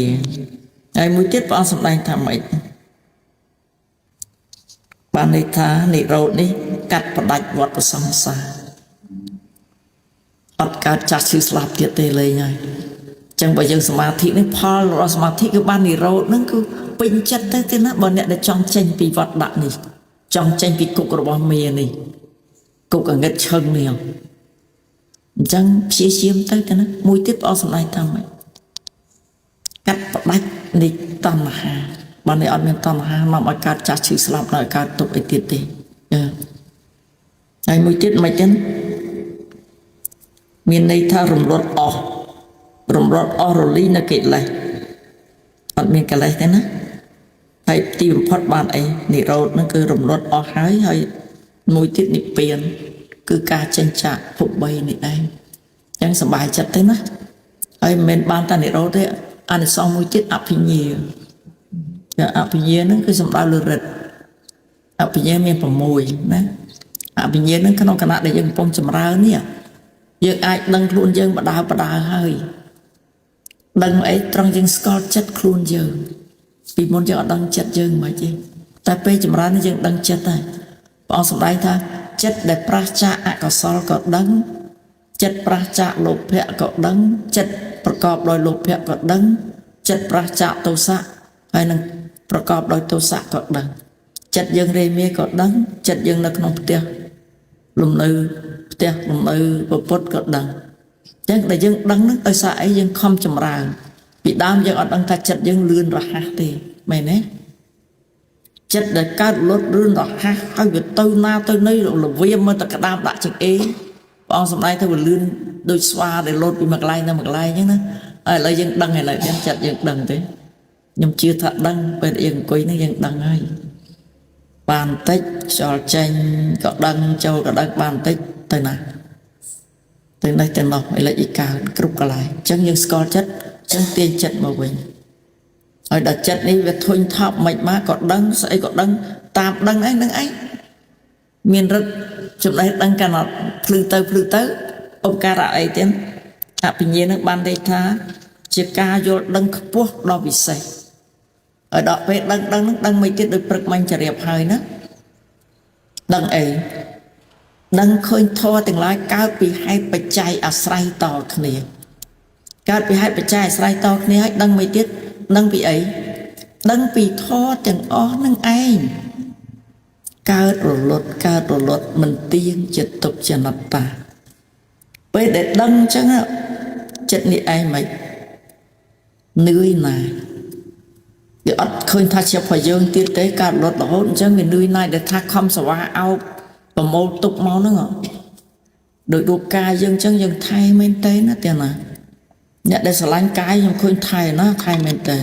ហើយមួយទៀតព្រះអង្គសម្ដែងថាម៉េចបានន័យថានិរោធនេះកាត់ផ្ដាច់វដ្តសង្សារអត់កើតចាស់ឈឺស្លាប់ទៀតទេលេងហើយអញ្ចឹងបើយើងសមាធិនេះផលរបស់សមាធិគឺបាននិរោធហ្នឹងគឺពេញចិត្តទៅទេណាបើអ្នកដែលចង់ចេញពីវត្តដាក់នេះចង់ចេញពីគុករបស់មានេះគុកអង្កិតឈឹងនេះអញ្ចឹងព្យាយាមទៅទេណាមួយទៀតព្រះអង្គសម្ដែងថាម៉េចកាត់ផ្ដាច់នៃតណ្ហាបាននេះអត់មានតណ្ហានាំឲ្យកើតចាស់ឈឺស្លាប់ដល់កើតទុកអីទៀតទេហើយមួយទៀតមិនចឹងមានន័យថារំលត់អស់រលីនៅកិលេសអត់មានកិលេសទេណាហើយទីបំផុតបានអីនិរោធហ្នឹងគឺរំលត់អស់ហើយមួយទៀតនិព្វានគឺការចេញចាកភព3នេះឯងអញ្ចឹងសប្បាយចិត្តទេណាហើយមិនមែនបានតែនិរោធទេអានិសង្សមួយទៀតអភិញ្ញាអភិញ្ញាហ្នឹងគឺសំដៅលើរិទ្ធអភិញ្ញាមាន6ណាអភិញ្ញាហ្នឹងក្នុងគណៈដែលយើងកំពុងចម្រើននេះយើងអាចដឹងខ្លួនយើងបដើហើយដឹងអីត្រង់យើងស្គាល់ចិត្តខ្លួនយើងពីមុនយើងអត់ដឹងចិត្តយើងមិនទេតែពេលចម្រើនយើងដឹងចិត្តហើយព្រះអង្គសម្ដែងថាចិត្តដែលប្រះចាកអកុសលក៏ដឹងចិត្តប្រះចាកលោភៈក៏ដឹងចិត្តប្រកបដោយលោភៈក៏ដឹងចិត្តប្រះចាកទោសៈហើយនឹងប្រកបដោយទោសៈក៏ដឹងចិត្តយើងរេមាក៏ដឹងចិត្តយើងនៅក្នុងផ្ទះលំនៅពុទ្ធក៏ដឹងអញ្ចឹងដែលយើងដឹងហ្នឹងដោយសារអីយើងខំចម្រើនពីដើមយើងអត់ដឹងថាចិត្តយើងលឿនរហ័សទេមែនទេចិត្តដែលកើតលត់លឿនរហ័សហើយវាទៅណាទៅណីលវាមើលតែក្តាមដាក់ចង្អេងព្រះអង្គសម្ដែងថាវាលឿនដូចស្វាដែលលត់ពីមួយកន្លែងទៅមួយកន្លែងអញ្ចឹងណាហើយឥឡូវយើងដឹងហើយឥឡូវចិត្តយើងដឹងទេខ្ញុំជឿថាដឹងពេលយើងអង្គុយនេះយើងដឹងហើយបានតិចខ្យល់ចេញក៏ដឹងចូលក៏ដឹងបានតិចទៅណាទៅនេះទៅនោះឥឡូវកើតគ្រប់កន្លែងអញ្ចឹងយើងស្គាល់ចិត្តអញ្ចឹងទាញចិត្តមកវិញហើយដល់ចិត្តនេះវាធុញថប់មិនមកក៏ដឹងស្អីក៏ដឹងតាមដឹងឯងនឹងឯងមានរិទ្ធចំណេះដឹងកាន់តែភ្លឺទៅឧបការៈអីទៀតអភិញ្ញានឹងបានន័យថាជាការយល់ដឹងខ្ពស់ដ៏ពិសេសហើយដល់ពេលដឹងនឹងមិនទៀតដូចព្រឹកមិញចរៀបហើយណាដឹងអីដឹងឃើញធម៌ទាំងឡាយកើតពីហេតុបច្ច័យអាស្រ័យតគ្នាកើតពីហេតុបច្ច័យអាស្រ័យតគ្នាហើយដឹងមិនទៀតដឹងពីអីដឹងពីធម៌ទាំងអស់នឹងឯងកើតរលត់មិនទៀងចិត្តទុកចនត្តាពេលដែលដឹងអញ្ចឹងចិត្តនេះឯងមិននឿយណាយវាអត់ឃើញថាជាប្រយោជន៍ទៀតទេកើតលត់រហូតអញ្ចឹងវានឿយណាយដែលថាខំសវ៉ាអោបប្រមូលទុកមកហ្នឹងដោយរូបកាយយើងអញ្ចឹងយើងថែមែនទេណាទៀតណាអ្នកដែលស្រឡាញ់កាយខ្ញុំឃើញថែណាថែមែនទេ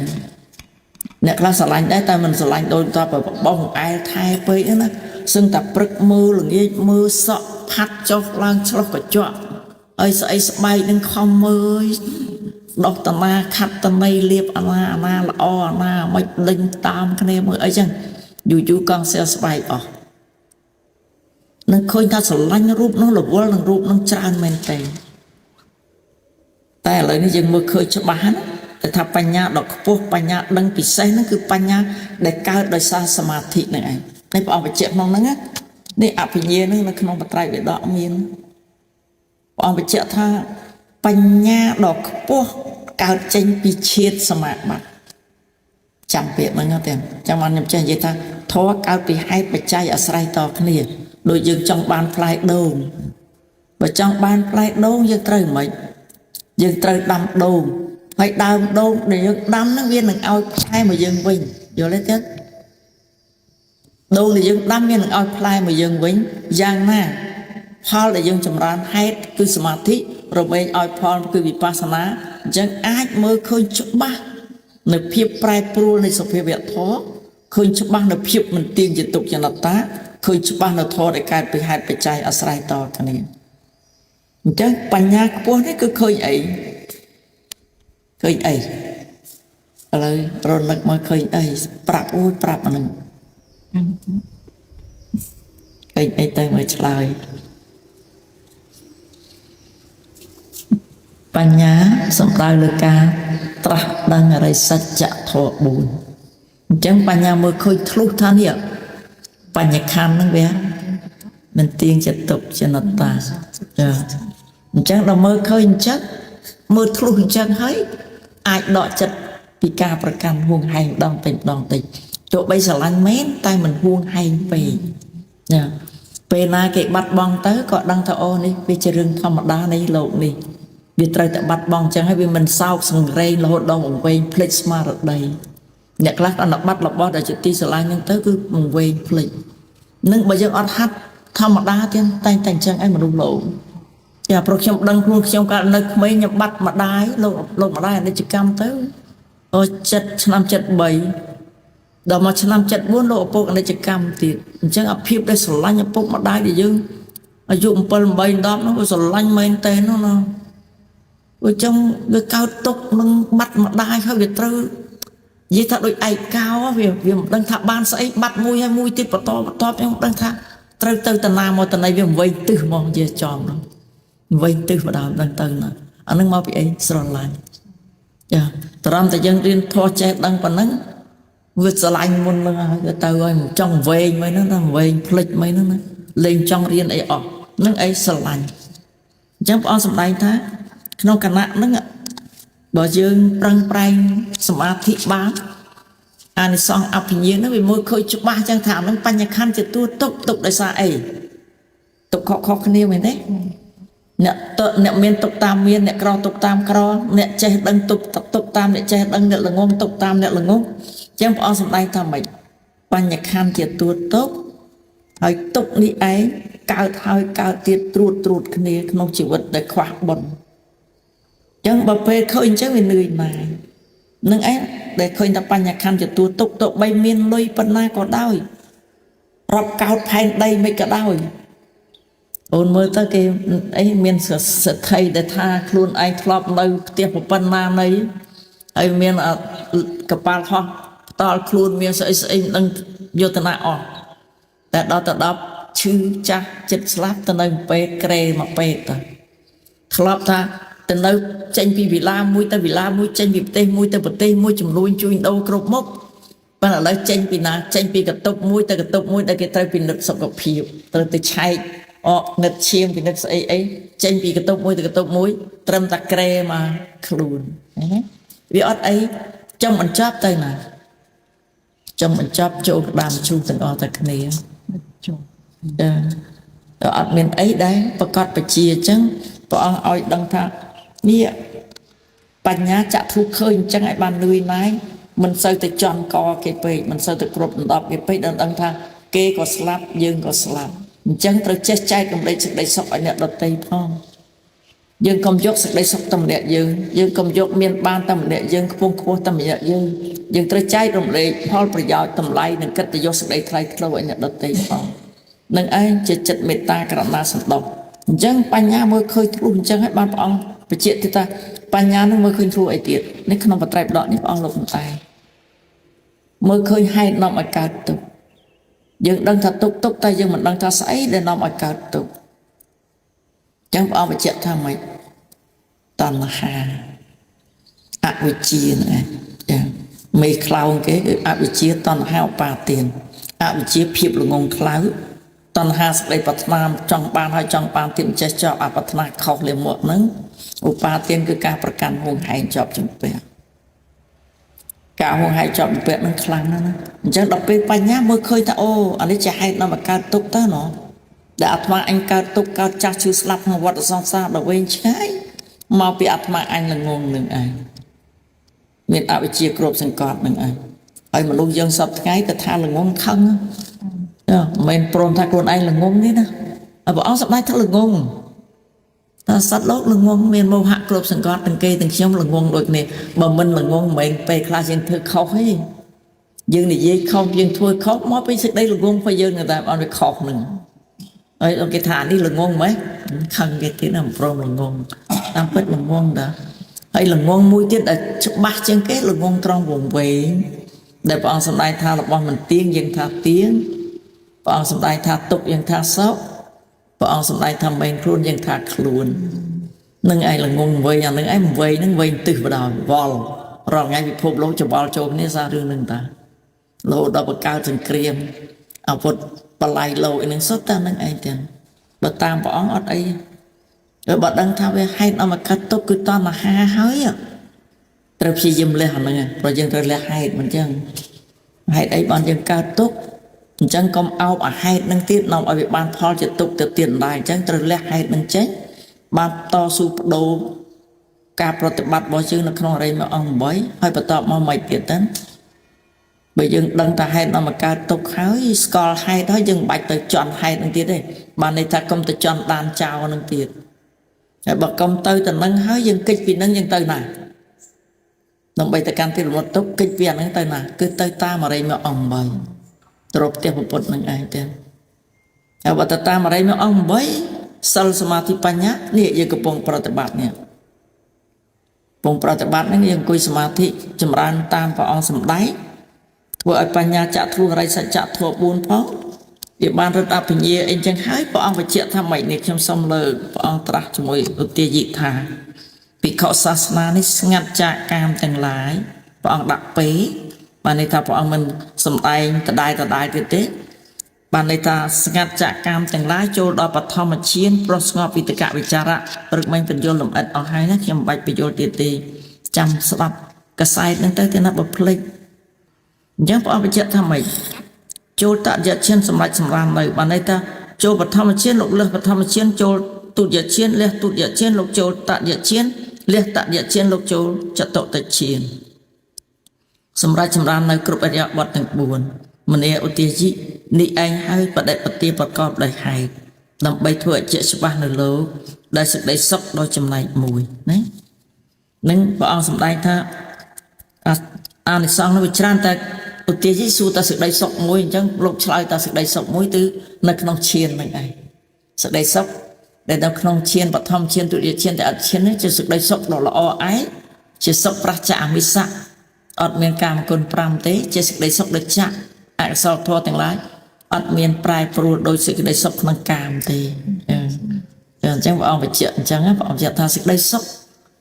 អ្នកខ្លះស្រឡាញ់ដែរតែមិនស្រឡាញ់ដូចតបបងអែលថែពេកណាសឹងតែព្រឹកមើលល្ងាចមើលសក់ផាត់ចុះឡើងឆ្លោះកញ្ចក់ហើយស្អីស្បែកនឹងខំមើល đọc tầm na khát tầm này liệp ana là o ana mạch linh tam cái này mới ấy chăng dù con sẽ bài ở nên khơi ta sờ lanh rúp nó là vô lần rúp nó tràn men tềแต่เลยนี่ยังมือเคยชบ้านแต่ถ้าปัญญาดอกพวกปัญญาดังปิเสนั่นคือปัญญาได้ก้าวโดยสมาธินั่นเองในพอเอาไปเจ็บมองนั่นไงนี่อภิญญานั่นคือน้องปัตไตรไปดอกมีนพอเอาไปเจ็บท่าปัญญาดอกพวกก้าวเจนปิเชียสมาบัติจำเปียมันเงี้ยเต็มจำมันยังใจยิ่งท่าท้อก้าวไปให้ไปใจอาศัยต่อขณีโดยยังจังบานปลายโดมไปจังบานปลายโดมยังเตยไหมยังเตยดำโดมไปดำโดมเดี๋ยวดำนักเรียนหนึ่งเอาให้มายังวิ่งอยู่เลยเจ้าโดมเดี๋ยวดำเรียนหนึ่งเอาให้มายังวิ่งยังหน้าพอเดี๋ยวยังจำรานให้คือสมาธิเราเองเอาพอคือวิปัสสนายังอาจมือเคยชุบบ้าในเพียบปลายปลูในสภาพแบบท้อเคยชุบบ้าในเพียบมันเตียงจะตกจะหนักตาเคยชุบบ้าในท้อในการไปหายไปใจอาศัยต่อกันนี่จังปัญญาพวกนี้ก็เคยอะไรเราหนักมาเคยปรับโอ้ยปรับมันเคยแต่ไม่ฉลาดปัญญาสำหรับเรื่องการตรัสดังอะไรสัจจะทอบุญจังปัญญาเมื่อเคยทะลุท่านเนี่ยปัญญาคำนั่งเว้ยมันเตียงจะตกจะหนักตาจังเราเมื่อเคยจักเมื่อทะลุจังให้อาจดอกจัดปีกาประกันห่วงให้ดองติดโจใบสลันเม้นแต่มันห่วงให้ไปเนี่ยไปนาเก็บบัดบองเต๋อก็ดังทอนี่ไปเจริญธรรมดาในโลกนี่วิตรแต่บัดบองจังให้มันเศร้าสังเรงเราดองเวงพลิกมาระดับเนี่ยคลาสอันดับบัดหลับบอแต่จุดที่สลายนั่นเต๋อคือมันเวงพลิกนึกไปยังอัดฮัดธรรมดาที่แต่งจังไอ้มันรุ่งโลกอย่าโปรเจกต์ดังพวกเชี่ยวกันนึกไม่ยับบัดมาได้โลกมาได้ในจิกรรมเต๋อจัดชนำจัดใบดอกมาชนำจัดบ้วนโลกพวกในจิกรรมติดจังอภิบได้สลายยับพวกมาได้ดิยังอายุมันเป็นใบดอกนั่นก็สลายไม่เต้นนั่นนะว่าจังcái cao tốc nâng bắt mà đai hơi việt trư vậy thật đôi ai cao việc đang thả ban sẽ bắt mui hay mui tiếp vào to em đang thả trư từ tận nào mà tận này việc vây từ mong về tròn đó vây từ vào đào đang từ nè anh đang mau bị ấy sờ lại dạ tram tại dân riêng thò che đang còn nắng vượt sờ lại môn cái từ ơi trong về mấy nó đang về lịch mấy nó lên trong riêng ấy ở nắng ấy sờ lại chẳng bao sầm đây thế nó cả nặng nữa bỏ dương prang prangสมาธิบ้างอันนี้สองอภิญญาnó bị môi khơi chụp ba trang thảm nóปัญญาคันจะตัวตกได้ซาเอตกขอคนเดียวเหมือนเด้เนี่ยเมียนตกตามเมียนเนี่ยกรอตกตามกรอเนี่ยใจดังตกตามเนี่ยใจดังเนี่ยละงงตกตามเนี่ยละงงจังพอสมัยทำไมปัญญาคันจะตัวให้ตกนี่ไอ้ก้าวเท้าก้าวเตียตรูดคนเดียวน้องชีวิตได้คว้าบนจังบะเพเคยจังเป็นเหนื่อยมานึงไอ้แต่เคยทำปัญญาคันจะตัวตกใบเมียนลอยปนหน้าก็ได้รับก้าวภายในไม่ก็ได้โอนมือตะเกียไอ้เมียนเสือไทยแต่ท่าครูนไอ้ครอบเลยเตียบปนหน้าในไอ้เมียนกระปาลห้องตอนครูนเมียนใส่ดังโยธนาออกแต่ดอกชื่อจ้าจิตสลับตะนึงเปเกรมาเปตครอบท่าแต่เราเจนปีวิลามุ้ยแต่วิลามุ้ยเจนปีเต้มุ้ยแต่เต้มุ้ยจำลุยจุยโดกรบมกปัญหาเราเจนปีนาเจนปีกระตุกมุ้ยแต่กระตุกมุ้ยแต่กระตุกปีนึกสกปรกแต่ใช้ออกเงินเชียงปีนึกไอ้เจนปีกระตุกมุ้ยแต่กระตุกมุ้ยเติมตะเกรมาครูนวิอดไอ้จงมันจับได้นะจงมันจับโจดามชูตั้งอตะเนียแต่อดเมียนไอ้ได้ประกอบไปเชียจังพอเอาดังท่านี่ปัญญาจะทุกเคยจังไอ้บ้านลุยนายมันเสือแต่จอนกอเกไปมันเสือแต่กรบดอกเกไปดังท่าเกก็สลับยืงก็สลับจังตระเจ๊ใจกำไรสักได้สกอันเนี้ยดอกเตยพองยืงกำยกสักได้สกตำเนี้ยยืงกำยกเมียนบ้านตำเนี้ยยืงพวงคัวตำเนี้ยยืงตระใจกำไรพอประโยชน์ตำไรหนึ่งกัตยกสักได้ใครเราอันเนี้ยดอกเตยพองนั่งไอ้จะจัดเมตตากระนาสันดอกจังปัญญาเมื่อเคยทุกจังให้บ้านปอง បច្ចេកទៀតថាបញ្ញានឹងមើលឃើញធួអីទៀតនេះក្នុងបត្រៃបដកនេះព្រះអង្គលោកតែមើលឃើញហេតុនាំឲ្យកើតទុក្ខយើងដឹងថាទុក្ខតែយើងមិនដឹងថាស្អីដែលនាំឲ្យកើតទុក្ខអញ្ចឹងព្រះអង្គបញ្ជាក់ថាម៉េចតណ្ហាអវិជ្ជាណាចាមេខ្លោងគេគឺអវិជ្ជាតណ្ហាឧបាទានអវិជ្ជាភាពល្ងងខ្លៅតណ្ហាសេចក្តីប្រាថ្នាចង់បានហើយចង់បានទៀតចេះចប់អប្រាថ្នាខុសលាមកហ្នឹងឧបាទានគឺការប្រកាន់ហួងហែងជាប់ជំពាក់ការហួងហែងជាប់ជំពាក់ហ្នឹងខ្លាំងណាស់ណាអញ្ចឹងដល់ពេលបញ្ញាមើលឃើញថាអូអានេះជាហេតុនាំឲ្យកើតទុក្ខតើណោះដែលអាត្មាអញកើតទុក្ខកើតចាស់ឈឺស្លាប់ក្នុងវដ្តសង្សារដល់វែងឆ្ងាយមកពីអាត្មាអញល្ងងនឹងឯងមានអវិជ្ជាគ្រប់សង្កត់នឹងឯងហើយមនុស្សយើងសពថ្ងៃទៅថាល្ងងខឹងមិនមែនព្រមថាខ្លួនឯងល្ងងទេណាព្រះអង្គសម្ដែងថាល្ងងថាសត្វលោកល្ងងមានមោហៈគ្រប់សង្កត់ទាំងគេទាំងខ្ញុំល្ងងដូចនេះបើមិនល្ងងមិនមែនពេលខ្លះយើងធ្វើខុសទេយើងនិយាយខុសយើងធ្វើខុសមកពីសេចក្តីល្ងងរបស់យើងតែអត់វាខុសនឹងហើយគេថានេះល្ងងមែនខឹងគេទៀតណាព្រមល្ងងតាមពិតល្ងងតាហើយល្ងងមួយទៀតដែលច្បាស់ជាងគេល្ងងត្រង់វងវែងដែលព្រះអង្គសម្ដែងថារបស់មិនទៀងយើងថាទៀងព្រះអង្គសម្ដែងថាទុកយើងថាសោកព្រះអង្គសម្ដែងថាមិនខ្លួនយើងថាខ្លួននឹងឯងល្ងងវែងអានឹងឯងវែងនឹងវែងទឹះបដៅវល់រងថ្ងៃពិភពលោកច្បល់ចូលគ្នាសាររឿងនឹងតារហូតដល់បង្កើតសង្គ្រាមអាវុធបល័យលោកនឹងសុទ្ធតែនឹងឯងទាំងបើតាមព្រះអង្គអត់អីហើយបើដឹងថាវាហេតុអមកាត់ទុកគឺតណ្ហាហើយត្រូវព្យាយាមលះអាហ្នឹងព្រោះយើងត្រូវលះហេតុមិនចឹងហេតុអីបានយើងកើតទុកអញ្ចឹងកុំអោបអាហេតុនឹងទៀតនាំឲ្យវាបានផលជាទុកទៅទៀតដែរអញ្ចឹងត្រូវលះហេតុនឹងចេញបានតស៊ូបដូរការប្រតិបត្តិរបស់យើងនៅក្នុងអរិយមគ្គអង្គ8ហើយបន្តមកមិនទៀតទៅបើយើងដឹងថាហេតុនាំមកកើតទុកហើយស្គាល់ហេតុហើយយើងមិនបាច់ទៅជន់ហេតុនឹងទៀតទេបានន័យថាកុំទៅជន់ដានចោលនឹងទៀតហើយបើកុំទៅទៅនឹងហើយយើងគេចពីនឹងយើងទៅណាដើម្បីទៅកាន់ទីរំលត់ទុកគេចពីអានឹងទៅណាគឺទៅតាមអរិយមគ្គអង្គ8ទ្រពផ្ទះពុទ្ធនឹងឯងទៅហើយបើទៅតាមអរិយមគ្គអង្គ8សិលសមាធិបញ្ញានេះយើងកំពុងប្រតិបត្តិនេះកំពុងប្រតិបត្តិនេះយើងអង្គុយសមាធិចម្រើនតាមព្រះអង្គសម្ដែងធ្វើឲ្យបញ្ញាចាក់ធ្លុះរិយសច្ចៈធម៌4ផងវាបានរត់អភិញ្ញាអីចឹងហើយព្រះអង្គបញ្ជាក់ថាម៉េចនេះខ្ញុំសូមលើកព្រះអង្គត្រាស់ជាមួយឧទាយិថាភិក្ខុសាសនានេះស្ងាត់ចាកកាមទាំងឡាយព្រះអង្គដាក់ពេបានន័យថាព្រះអង្គមិនសំដែងដដែលទៀតទេបានន័យថាស្ងាត់ចាកកាមទាំងឡាយចូលដល់បឋមឈានប្រស្ងប់វិតកវិចារៈព្រឹកមិញបញ្យលលំអិតអស់ហើយណាខ្ញុំមិនបាច់បញ្យលទៀតទេចាំស្ដាប់កសែតហ្នឹងទៅទេណាបើភ្លេចអញ្ចឹងព្រះអង្គបញ្ជាក់ថាម៉េចចូលតយឈានសម្រាប់សម្រាមនៅបានន័យថាចូលបឋមឈានលោកលះបឋមឈានចូលទុតិយឈានលះទុតិយឈានលោកចូលតយឈានលះតយឈានលោកចូលចតុតឈានសម្រាប់សម្រាមនៅគ្រប់អរិយបទទាំង4មនីឧទាយិនេះឯងហើយបដិបទាប្រកបដោយហេតុដើម្បីធ្វើឲ្យជាក់ច្បាស់នៅលោកដែលសេចក្តីសុខដោយចំណែកមួយណានឹងព្រះអង្គសម្ដែងថាអានិសង្ឃនោះវាច្រើនតែឧទាយិសួរតែសេចក្តីសុខមួយអញ្ចឹងលោកឆ្លើយតែសេចក្តីសុខមួយគឺនៅក្នុងឈានហ្នឹងឯងសេចក្តីសុខដែលនៅក្នុងឈានបឋមឈានទុតិយឈានតែអត់ឈាននេះជាសេចក្តីសុខដ៏ល្អឯងជាសុខប្រឆាអមិសៈអត់មានកាមគុណ5ទេជាសេចក្តីសុខដូចចាក់អកុសលធម៌ទាំងឡាយអត់មានប្រែប្រួលដោយសេចក្តីសុខក្នុងកាមទេអញ្ចឹងព្រះអង្គបញ្ជាក់អញ្ចឹងព្រះអង្គបញ្ជាក់ថាសេចក្តីសុខ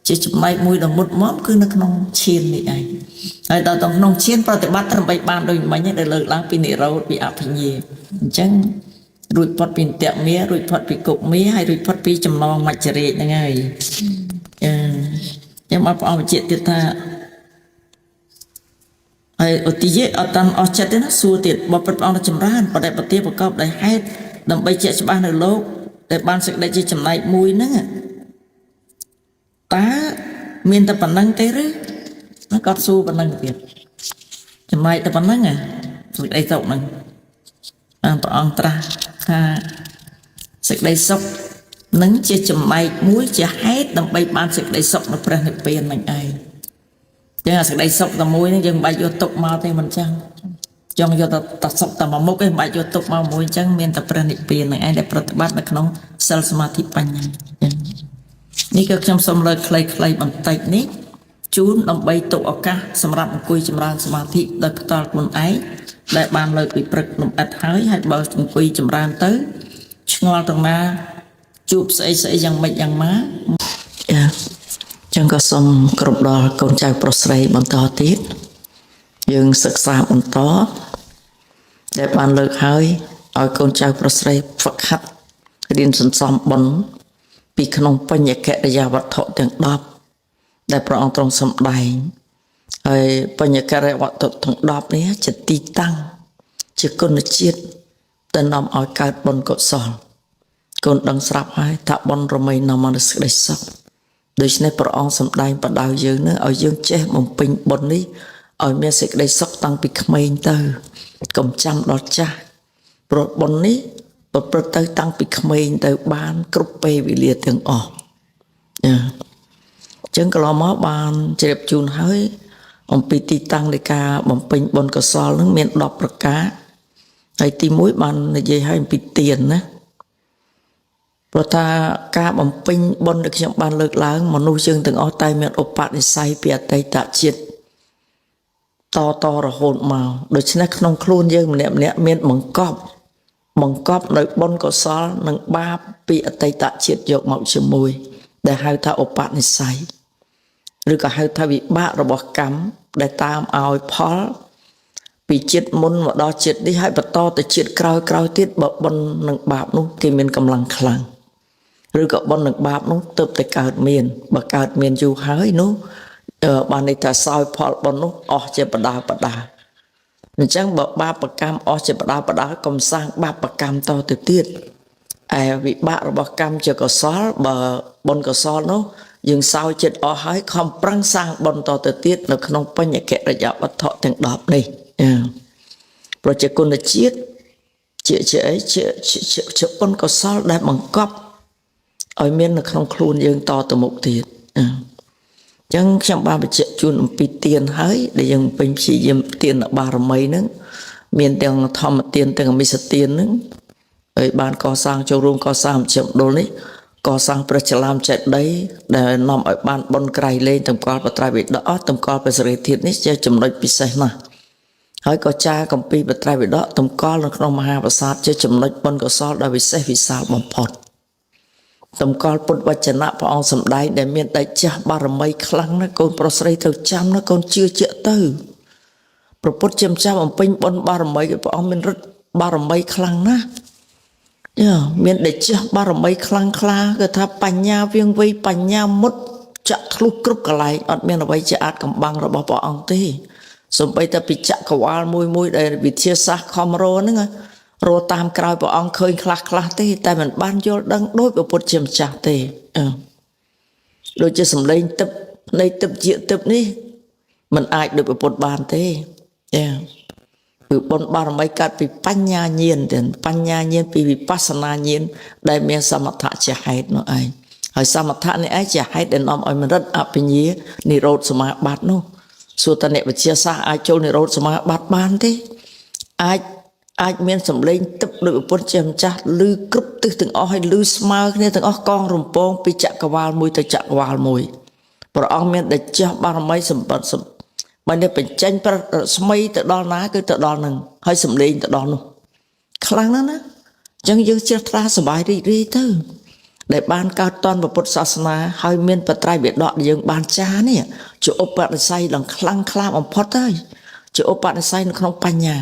ជាចំណែកមួយដ៏មុតមមគឺនៅក្នុងឈាននេះឯងហើយដល់ក្នុងឈានប្រតិបត្តិដើម្បីបានដូចមិញដែលលើកឡើងពីនិរោធពីអភិញ្ញាអញ្ចឹងរួចផុតពីអន្តៈមារួចផុតពីគុកមាហើយរួចផុតពីចំណងមច្ចរាជហ្នឹងហើយចាំមកព្រះអង្គបញ្ជាក់ទៀតថាហើយឧទាយអត់តាន់អស់ចិត្តទេណាសួរទៀតបើព្រះអង្គចម្រើនបដិបទាប្រកបដោយហេតុដើម្បីជាក់ច្បាស់នៅលោកដែលបានសេចក្តីជាចំណែកមួយហ្នឹងតើមានតែប៉ុណ្្នឹងទេឬណាគាត់សួរប៉ុណ្្នឹងទៀតចំណែកតែប៉ុណ្្នឹងសេចក្តីសុខហ្នឹងព្រះអង្គត្រាស់ថាសេចក្តីសុខនឹងជាចំណែកមួយជាហេតុដើម្បីបានសេចក្តីសុខនៅព្រះនិព្វានហ្នឹងឯងចឹងអាសេចក្តីសុខតែមួយហ្នឹងយើងមិនបាច់យកទុកមកទេមិនចឹងចង់យកតែសុខតែមួយមុខឯងមិនបាច់យកទុកមកមួយចឹងមានតែព្រះនិព្វានហ្នឹងឯងដែលប្រតិបត្តិនៅក្នុងសិលសមាធិបញ្ញាចឹង នេះក៏ខ្ញុំសូមលើកខ្លីៗបន្តិចនេះជូនដើម្បីទុកឱកាសសម្រាប់អង្គុយចម្រើនសមាធិដោយផ្ទាល់ខ្លួនឯងដែលបានលើកពីព្រឹកលំអិតហើយបើអង្គុយចម្រើនទៅឆ្ងល់ទាំងណាជួបស្អីយ៉ាងម៉េចយ៉ាងម៉ាចាចឹងក៏សូមគ្រប់ដល់កូនចៅប្រុសស្រីបន្តទៀតយើងសិក្សាបន្តដែលបានលើកហើយឲ្យកូនចៅប្រុសស្រីហ្វឹកហាត់រៀនសន្សំបុណ្យពីក្នុងបញ្ញកិរិយាវត្ថុទាំង10ដែលព្រះអង្គទ្រង់សម្ដែងហើយបញ្ញកិរិយាវត្ថុទាំង10នេះជាទីតាំងជាគុណជាតិដែលនាំឲ្យកើតបុណ្យកុសលកូនដឹងស្រាប់ហើយថាបុណ្យរមែងនាំមកនូវសេចក្តីសុខដូច្នេះព្រះអង្គសម្ដែងបដៅយើងនឹងឲ្យយើងចេះបំពេញបុណ្យនេះឲ្យមានសេចក្តីសុខតាំងពីក្មេងទៅកុំចាំដល់ចាស់ព្រោះបុណ្យនេះប្រព្រឹត្តទៅតាំងពីក្មេងទៅបានគ្រប់ពេលវេលាទាំងអស់អញ្ចឹងកន្លងមកបានជ្រាបជូនហើយអំពីទីតាំងនៃការបំពេញបុណ្យកុសលនឹងមាន10ប្រការហើយទី1បាននិយាយឲ្យអំពីទានណាព្រោះថាការបំពេញបុណ្យដែលខ្ញុំបានលើកឡើងមនុស្សយើងទាំងអស់តែមានឧបនិស្ស័យពីអតីតជាតិតរហូតមកដូច្នេះក្នុងខ្លួនយើងម្នាក់មានបង្កប់នៅបុណ្យកុសលនិងបាបពីអតីតជាតិយកមកជាមួយដែលហៅថាឧបនិស្ស័យឬក៏ហៅថាវិបាករបស់កម្មដែលតាមឲ្យផលពីជាតិមុនមកដល់ជាតិនេះហើយបន្តទៅជាតិក្រោយទៀតបើបុណ្យនិងបាបនោះគេមានកម្លាំងខ្លាំងឬក៏បុណ្យនិងបាបនោះទើបតែកើតមានបើកើតមានយូរហើយនោះបានន័យថាសោយផលបុណ្យនោះអស់ជាបដាអញ្ចឹងបើបាបកម្មអស់ជាបដាកុំសាងបាបកម្មតទៅទៀតឯវិបាករបស់កម្មជាកុសលបើបុណ្យកុសលនោះយើងសោយចិត្តអស់ហើយខំប្រឹងសាងបុណ្យតទៅទៀតនៅក្នុងបញ្ញកិរិយាវត្ថុទាំង10នេះប្រជាគុណជាតិជាអីជាបុណ្យកុសលដែលបង្កប់ឲ្យមាននៅក្នុងខ្លួនយើងតទៅមុខទៀតចឹងខ្ញុំបានបញ្ជាក់ជូនអំពីទានហើយដែលយើងពេញព្យាយាមទានបារមីហ្នឹងមានទាំងធម្មទានទាំងអមិសទានហ្នឹងហើយបានកសាងចូលរួមកសាងមជ្ឈមណ្ឌលនេះកសាងព្រះចលាមចេតិយដែលនាំឲ្យបានបុណ្យក្រៃលែងតម្កល់បត្រៃបិដកតម្កល់ព្រះសិរីធាតុនេះជាចំណុចពិសេសណាស់ហើយក៏ចារកម្ពីបត្រៃបិដកតម្កល់នៅក្នុងមហាប្រាសាទជាចំណុចបុណ្យកុសលដ៏វិសេសវិសាលបំផុតតម្កល់ពុទ្ធវចនៈព្រះអង្គសម្ដែងដែលមានតែចាស់បារមីខ្លាំងណាស់កូនប្រុសស្រីត្រូវចាំណាកូនជឿជាក់ទៅព្រះពុទ្ធជាម្ចាស់បំពេញបុណ្យបារមីព្រះអង្គមានឫទ្ធិបារមីខ្លាំងណាស់មានតែចាស់បារមីខ្លាំងក្លាគឺថាបញ្ញាវៀងវៃបញ្ញាមុតចាក់ធ្លុះគ្រប់កន្លែងអត់មានអ្វីជាអាចកំបាំងរបស់ព្រះអង្គទេសូម្បីតែពីចក្រវាលមួយដែលវិទ្យាសាស្ត្រខំរហ្នឹងរកតាមក្រោយព្រះអង្គឃើញខ្លះទេតែមិនបានយល់ដឹងដោយព្រះពុទ្ធជាម្ចាស់ទេដូចជាសម្លេងទឹកនៃទឹកជាទឹកនេះมันអាចដូចព្រះពុទ្ធបានទេគឺបុណ្យបារមីកើតពីបញ្ញាញាណទាំងបញ្ញាញាណពីវិបស្សនាញាណដែលមានសមថៈជាហេតុនោះឯងហើយសមថៈនេះឯងជាហេតុដែលនាំឲ្យមរិតអភិញ្ញានិរោធសមាបត្តិនោះសួរតអ្នកវិទ្យាសាស្ត្រអាចចូលនិរោធសមាបត្តិបានទេអាចមានសម្លេងទឹកដោយពុទ្ធជាម្ចាស់ឮគ្រប់ទិសទាំងអស់ហើយឮស្មើគ្នាទាំងអស់កងរំពងពីចក្រវាលមួយទៅចក្រវាលមួយព្រះអង្គមានតែចាស់បារមីសម្បត្តិបើនេះបញ្ចេញប្រស្មីទៅដល់ណាគឺទៅដល់នឹងហើយសម្លេងទៅដល់នោះខ្លាំងណាស់ណាអញ្ចឹងយើងជ្រះថ្លាសប្បាយរីករាយទៅដែលបានកើតតនពុទ្ធសាសនាហើយមានបត្រៃបិដកយើងបានចានេះជាឧបនិស្ស័យដ៏ខ្លាំងក្លាបំផុតហើយជាឧបនិស្ស័យនៅក្នុងបញ្ញា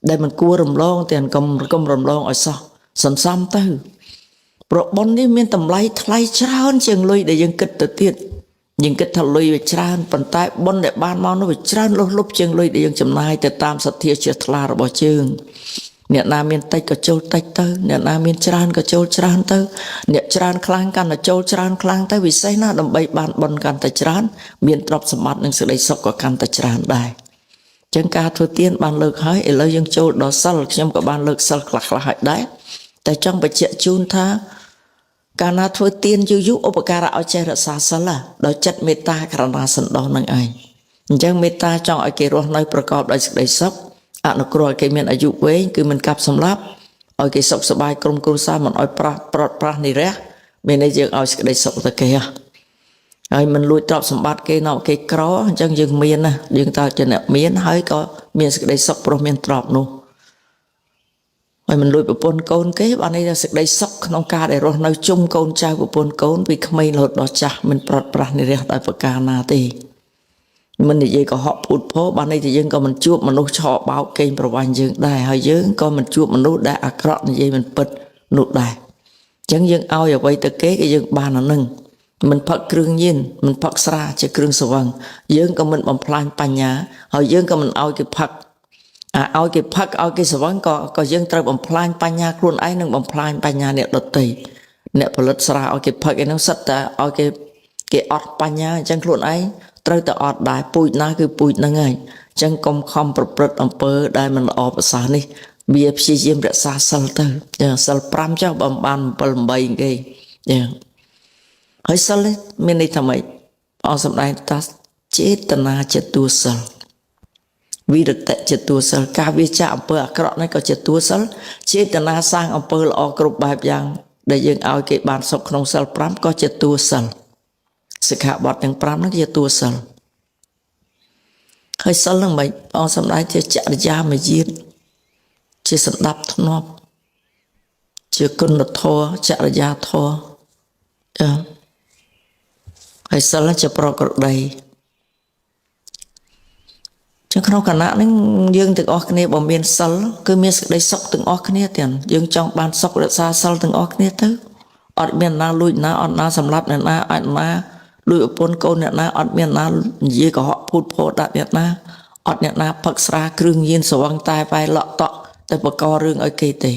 ដែលមិនគួររំលងទាំងកុំរំលងឲ្យសោះសន្សំទៅប្របុណ្យនេះមានតម្លៃថ្លៃច្រើនជាងលុយដែលយើងគិតទៅទៀតយើងគិតថាលុយវាច្រើនប៉ុន្តែបុណ្យដែលបានមកនោះវាច្រើនលុះលុបជាងលុយដែលយើងចំណាយទៅតាមសទ្ធាជ្រះថ្លារបស់យើងអ្នកណាមានតិចក៏ចូលតិចទៅអ្នកណាមានច្រើនក៏ចូលច្រើនទៅអ្នកច្រើនខ្លាំងកាន់តែចូលច្រើនខ្លាំងទៅវិសេសណាស់ដើម្បីបានបុណ្យកាន់តែច្រើនមានទ្រព្យសម្បត្តិនិងសេចក្តីសុខក៏កាន់តែច្រើនដែរចឹងការធ្វើទានបានលើកហើយឥឡូវយើងចូលដល់សិលខ្ញុំក៏បានលើកសិលខ្លះហើយដែរតែចង់បញ្ជាក់ជូនថាកាលណាធ្វើទានយូរឧបការៈឲ្យចេះរក្សាសិលដោយចិត្តមេត្តាករុណាសន្តោសនឹងឯងអញ្ចឹងមេត្តាចង់ឲ្យគេរស់នៅប្រកបដោយសេចក្តីសុខអនុគ្រោះឲ្យគេមានអាយុវែងគឺមិនកាប់សម្លាប់ឲ្យគេសុខសប្បាយក្រុមគ្រួសារមិនឲ្យប្រត់ប្រាស់និរះ មានន័យយើងឲ្យសេចក្តីសុខទៅគេហើយមិនលួចទ្រព្យសម្បត្តិគេនៅគេក្រអញ្ចឹងយើងមានណាយើងតើជាអ្នកមានហើយក៏មានសេចក្តីសុខព្រោះមានទ្រព្យនោះហើយមិនលួចប្រពន្ធកូនគេបានន័យថាសេចក្តីសុខក្នុងការដែលរស់នៅជុំកូនចៅប្រពន្ធកូនពីក្មេងរហូតដល់ចាស់មិនប្រត់ប្រាស់និរះដោយប្រការណាទេមិននិយាយកុហកភូតភរបានន័យថាយើងក៏មិនជួបមនុស្សឆោបោកកេងប្រវ័ញ្ចយើងដែរហើយយើងក៏មិនជួបមនុស្សដែលអាក្រក់និយាយមិនពិតនោះដែរអញ្ចឹងយើងឲ្យអ្វីទៅគេគឺយើងបានអានឹងមិនផឹកគ្រឿងញៀនមិនផឹកស្រាជាគ្រឿងស្រវឹងយើងក៏មិនបំផ្លាញបញ្ញាហើយយើងក៏មិនឲ្យគេផឹកឲ្យគេផឹកឲ្យគេស្រវឹងក៏យើងត្រូវបំផ្លាញបញ្ញាខ្លួនឯងនិងបំផ្លាញបញ្ញាអ្នកដទៃអ្នកផលិតស្រាឲ្យគេផឹកឯនោះសិតតែឲ្យគេអត់បញ្ញាអញ្ចឹងខ្លួនឯងត្រូវតែអត់ដែរពូជណាគឺពូជហ្នឹងហើយអញ្ចឹងកុំខំប្រព្រឹត្តអំពើដែលមិនល្អប្រសើរនេះវាព្យាយាមរក្សាសិលទៅសិល5ចុះបើមិនបាន7 8គេហើយសិលនេះមានន័យថាម៉េចអសម្ដែងថាចេតនាជាតួសិលវិរតៈជាតួសិលការវាចាអំពើអាក្រក់នេះក៏ជាតួសិលចេតនាសាងអំពើល្អគ្រប់បែបយ៉ាងដែលយើងឲ្យគេបានសុខក្នុងសិល5ក៏ជាតួសិលសិក្ខាបទទាំង5ហ្នឹងជាតួសិលហើយសិលហ្នឹងមិនអសម្ដែងជាចរិយាមយាទជាសន្តាប់ធ្នាប់ជាគុណធម៌ចរិយាធម៌ហើយសិលជាប្រក្រតីចឹងក្នុងគណៈនេះយើងទាំងអស់គ្នាបើមានសិលគឺមានសេចក្តីសុខទាំងអស់គ្នាទាំងយើងចង់បានសុខរក្សាសិលទាំងអស់គ្នាទៅអត់មានណាលួចណាអត់ណាសម្លាប់អ្នកណាអត់ណាលួចប្រពន្ធកូនអ្នកណាអត់មានណានិយាយកុហកភូតភរដាក់អ្នកណាអត់អ្នកណាផឹកស្រាគ្រឿងញៀនស្រវឹងតែបែលក់តក់ទៅបករឿងឲ្យគេទេ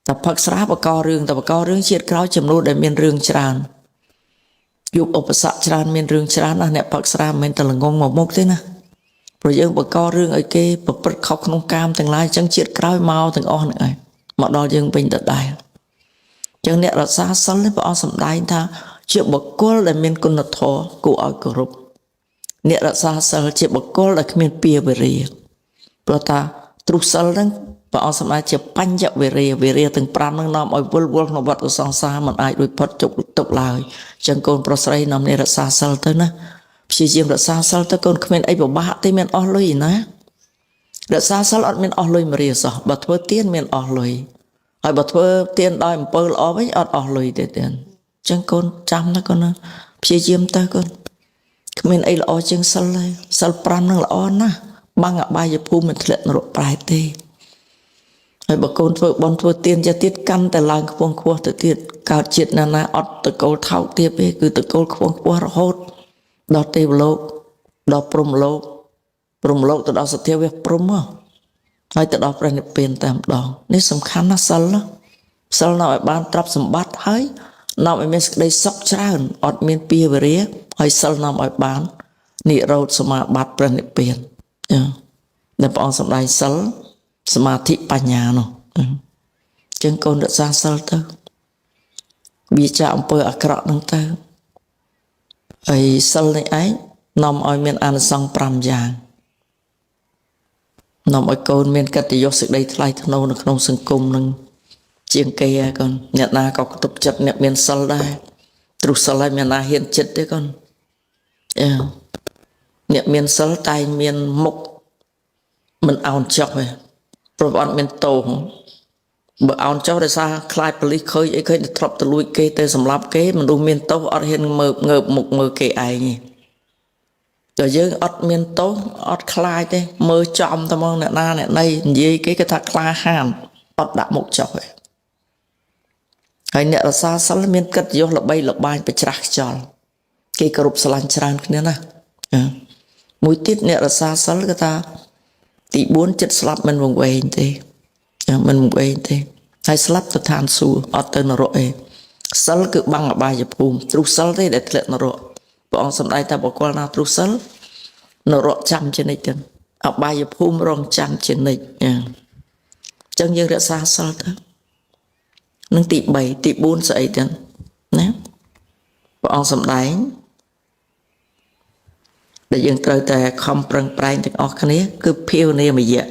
តែផឹកស្រាបករឿងតែបករឿងជាតិក្រោយចំនួនដែលមានរឿងច្រើនយុគឧបសគ្គច្រើនមានរឿងច្រើនណាស់អ្នកផឹកស្រាមិនមែនតែល្ងងមកមុខទេណាព្រោះយើងបករឿងឲ្យគេប្រព្រឹត្តខុសក្នុងកាមទាំងឡាយអញ្ចឹងជាតិក្រោយមកទាំងអស់ហ្នឹងឯងមកដល់យើងវិញដដែលអញ្ចឹងអ្នករក្សាសិលនេះព្រះអង្គសម្ដែងថាជាបុគ្គលដែលមានគុណធម៌គួរឲ្យគោរពអ្នករក្សាសិលជាបុគ្គលដែលគ្មានពាវេរាព្រោះថាទ្រុសិលហ្នឹងព្រះអង្គសម្ដែងជាបញ្ញវេរាទាំង5ហ្នឹងនាំឲ្យវល់ក្នុងវដ្តសង្សារមិនអាចរួចផុតទុកឡើយអញ្ចឹងកូនប្រុសស្រីនាំនេះរក្សាសិលទៅណាព្យាយាមរក្សាសិលទៅកូនគ្មានអីពិបាកទេមានអស់លុយណារក្សាសិលអត់មានអស់លុយមរៀសោះបើធ្វើទានមានអស់លុយហើយបើធ្វើទានដោយអំពើល្អវិញអត់អស់លុយទេទានអញ្ចឹងកូនចាំណាកូនណាព្យាយាមទៅកូនគ្មានអីល្អជាងសិលទេសិល5ហ្នឹងល្អណាស់បាំងអបាយភូមិមិនធ្លាក់នរកប្រែទេហើយបើកូនធ្វើបន់ធ្វើទានចាទៀតកាន់តែឡើងខ្ពង់ខ្ពស់ទៅទៀតកើតជាតិណាអត់តកូលថោកទៀតទេគឺតកូលខ្ពង់ខ្ពស់រហូតដល់ទេវលោកដល់ព្រហ្មលោកទៅដល់សទ្ធាវៈព្រហ្មហើយទៅដល់ព្រះនិព្វានតែម្ដងនេះសំខាន់ណាស់សិលនាំឲ្យបានទ្រព្យសម្បត្តិហើយនាំឲ្យមានសេចក្តីសុខច្រើនអត់មានពាវេរាហើយសិលនាំឲ្យបាននិរោធសមាបត្តិព្រះនិព្វានដែលព្រះអង្គសម្ដែងសិលសមាធិបញ្ញានោះអញ្ចឹងកូនរក្សាសិលទៅវាចាអំពើអាក្រក់ហ្នឹងទៅហើយសិលនេះឯងនាំឲ្យមានអានិសង្ស5យ៉ាងនាំឲ្យកូនមានកិត្តិយសសេចក្តីថ្លៃថ្នូរនៅក្នុងសង្គមនឹងជាងគេហើយកូនអ្នកណាក៏គប់ចិត្តអ្នកមានសិលដែរទ្រុសិលហើយមានណាហ៊ានចិត្តទេកូនអ្នកមានសិលតែមានមុខមិនអោនចុះទេព្រោះអត់មានតោងបើអោនចុះដោយសារខ្លាចប៉ូលីសឃើញអីឃើញទៅធ្លាប់ទៅលួចគេទៅសម្លាប់គេមនុស្សមានតោអត់ហ៊ានងើបមុខមើលគេឯងទេតែយើងអត់មានតោអត់ខ្លាចទេមើលចំតែហ្មងអ្នកណាអ្នកណីនិយាយគេគេថាខ្លាហានអត់ដាក់មុខចុះទេហើយអ្នករសាសិលមានកិត្តិយសល្បីល្បាញប្រច្រាស់ខ្យល់គេគោរពស្រឡាញ់ច្រើនគ្នាណាមួយទៀតអ្នករសាសិលគេថាទី4ចិត្តស្លាប់មិនវង្វេងទេមិនវង្វេងទេហើយស្លាប់ទៅឋានសួគ៌អត់ទៅនរកទេសិលគឺបាំងអបាយភូមិទ្រុសិលទេដែលធ្លាក់នរកព្រះអង្គសម្ដែងថាបុគ្គលណាទ្រុសិលនរកចាំជានិច្ចទៅអបាយភូមិរងចាំជានិច្ចអញ្ចឹងយើងរក្សាសិលទៅនឹងទី3ទី4ស្អីទាំងណាព្រះអង្គសម្ដែងដែលយើងត្រូវតែខំប្រឹងប្រែងទាំងអស់គ្នាគឺភាវនាមយៈ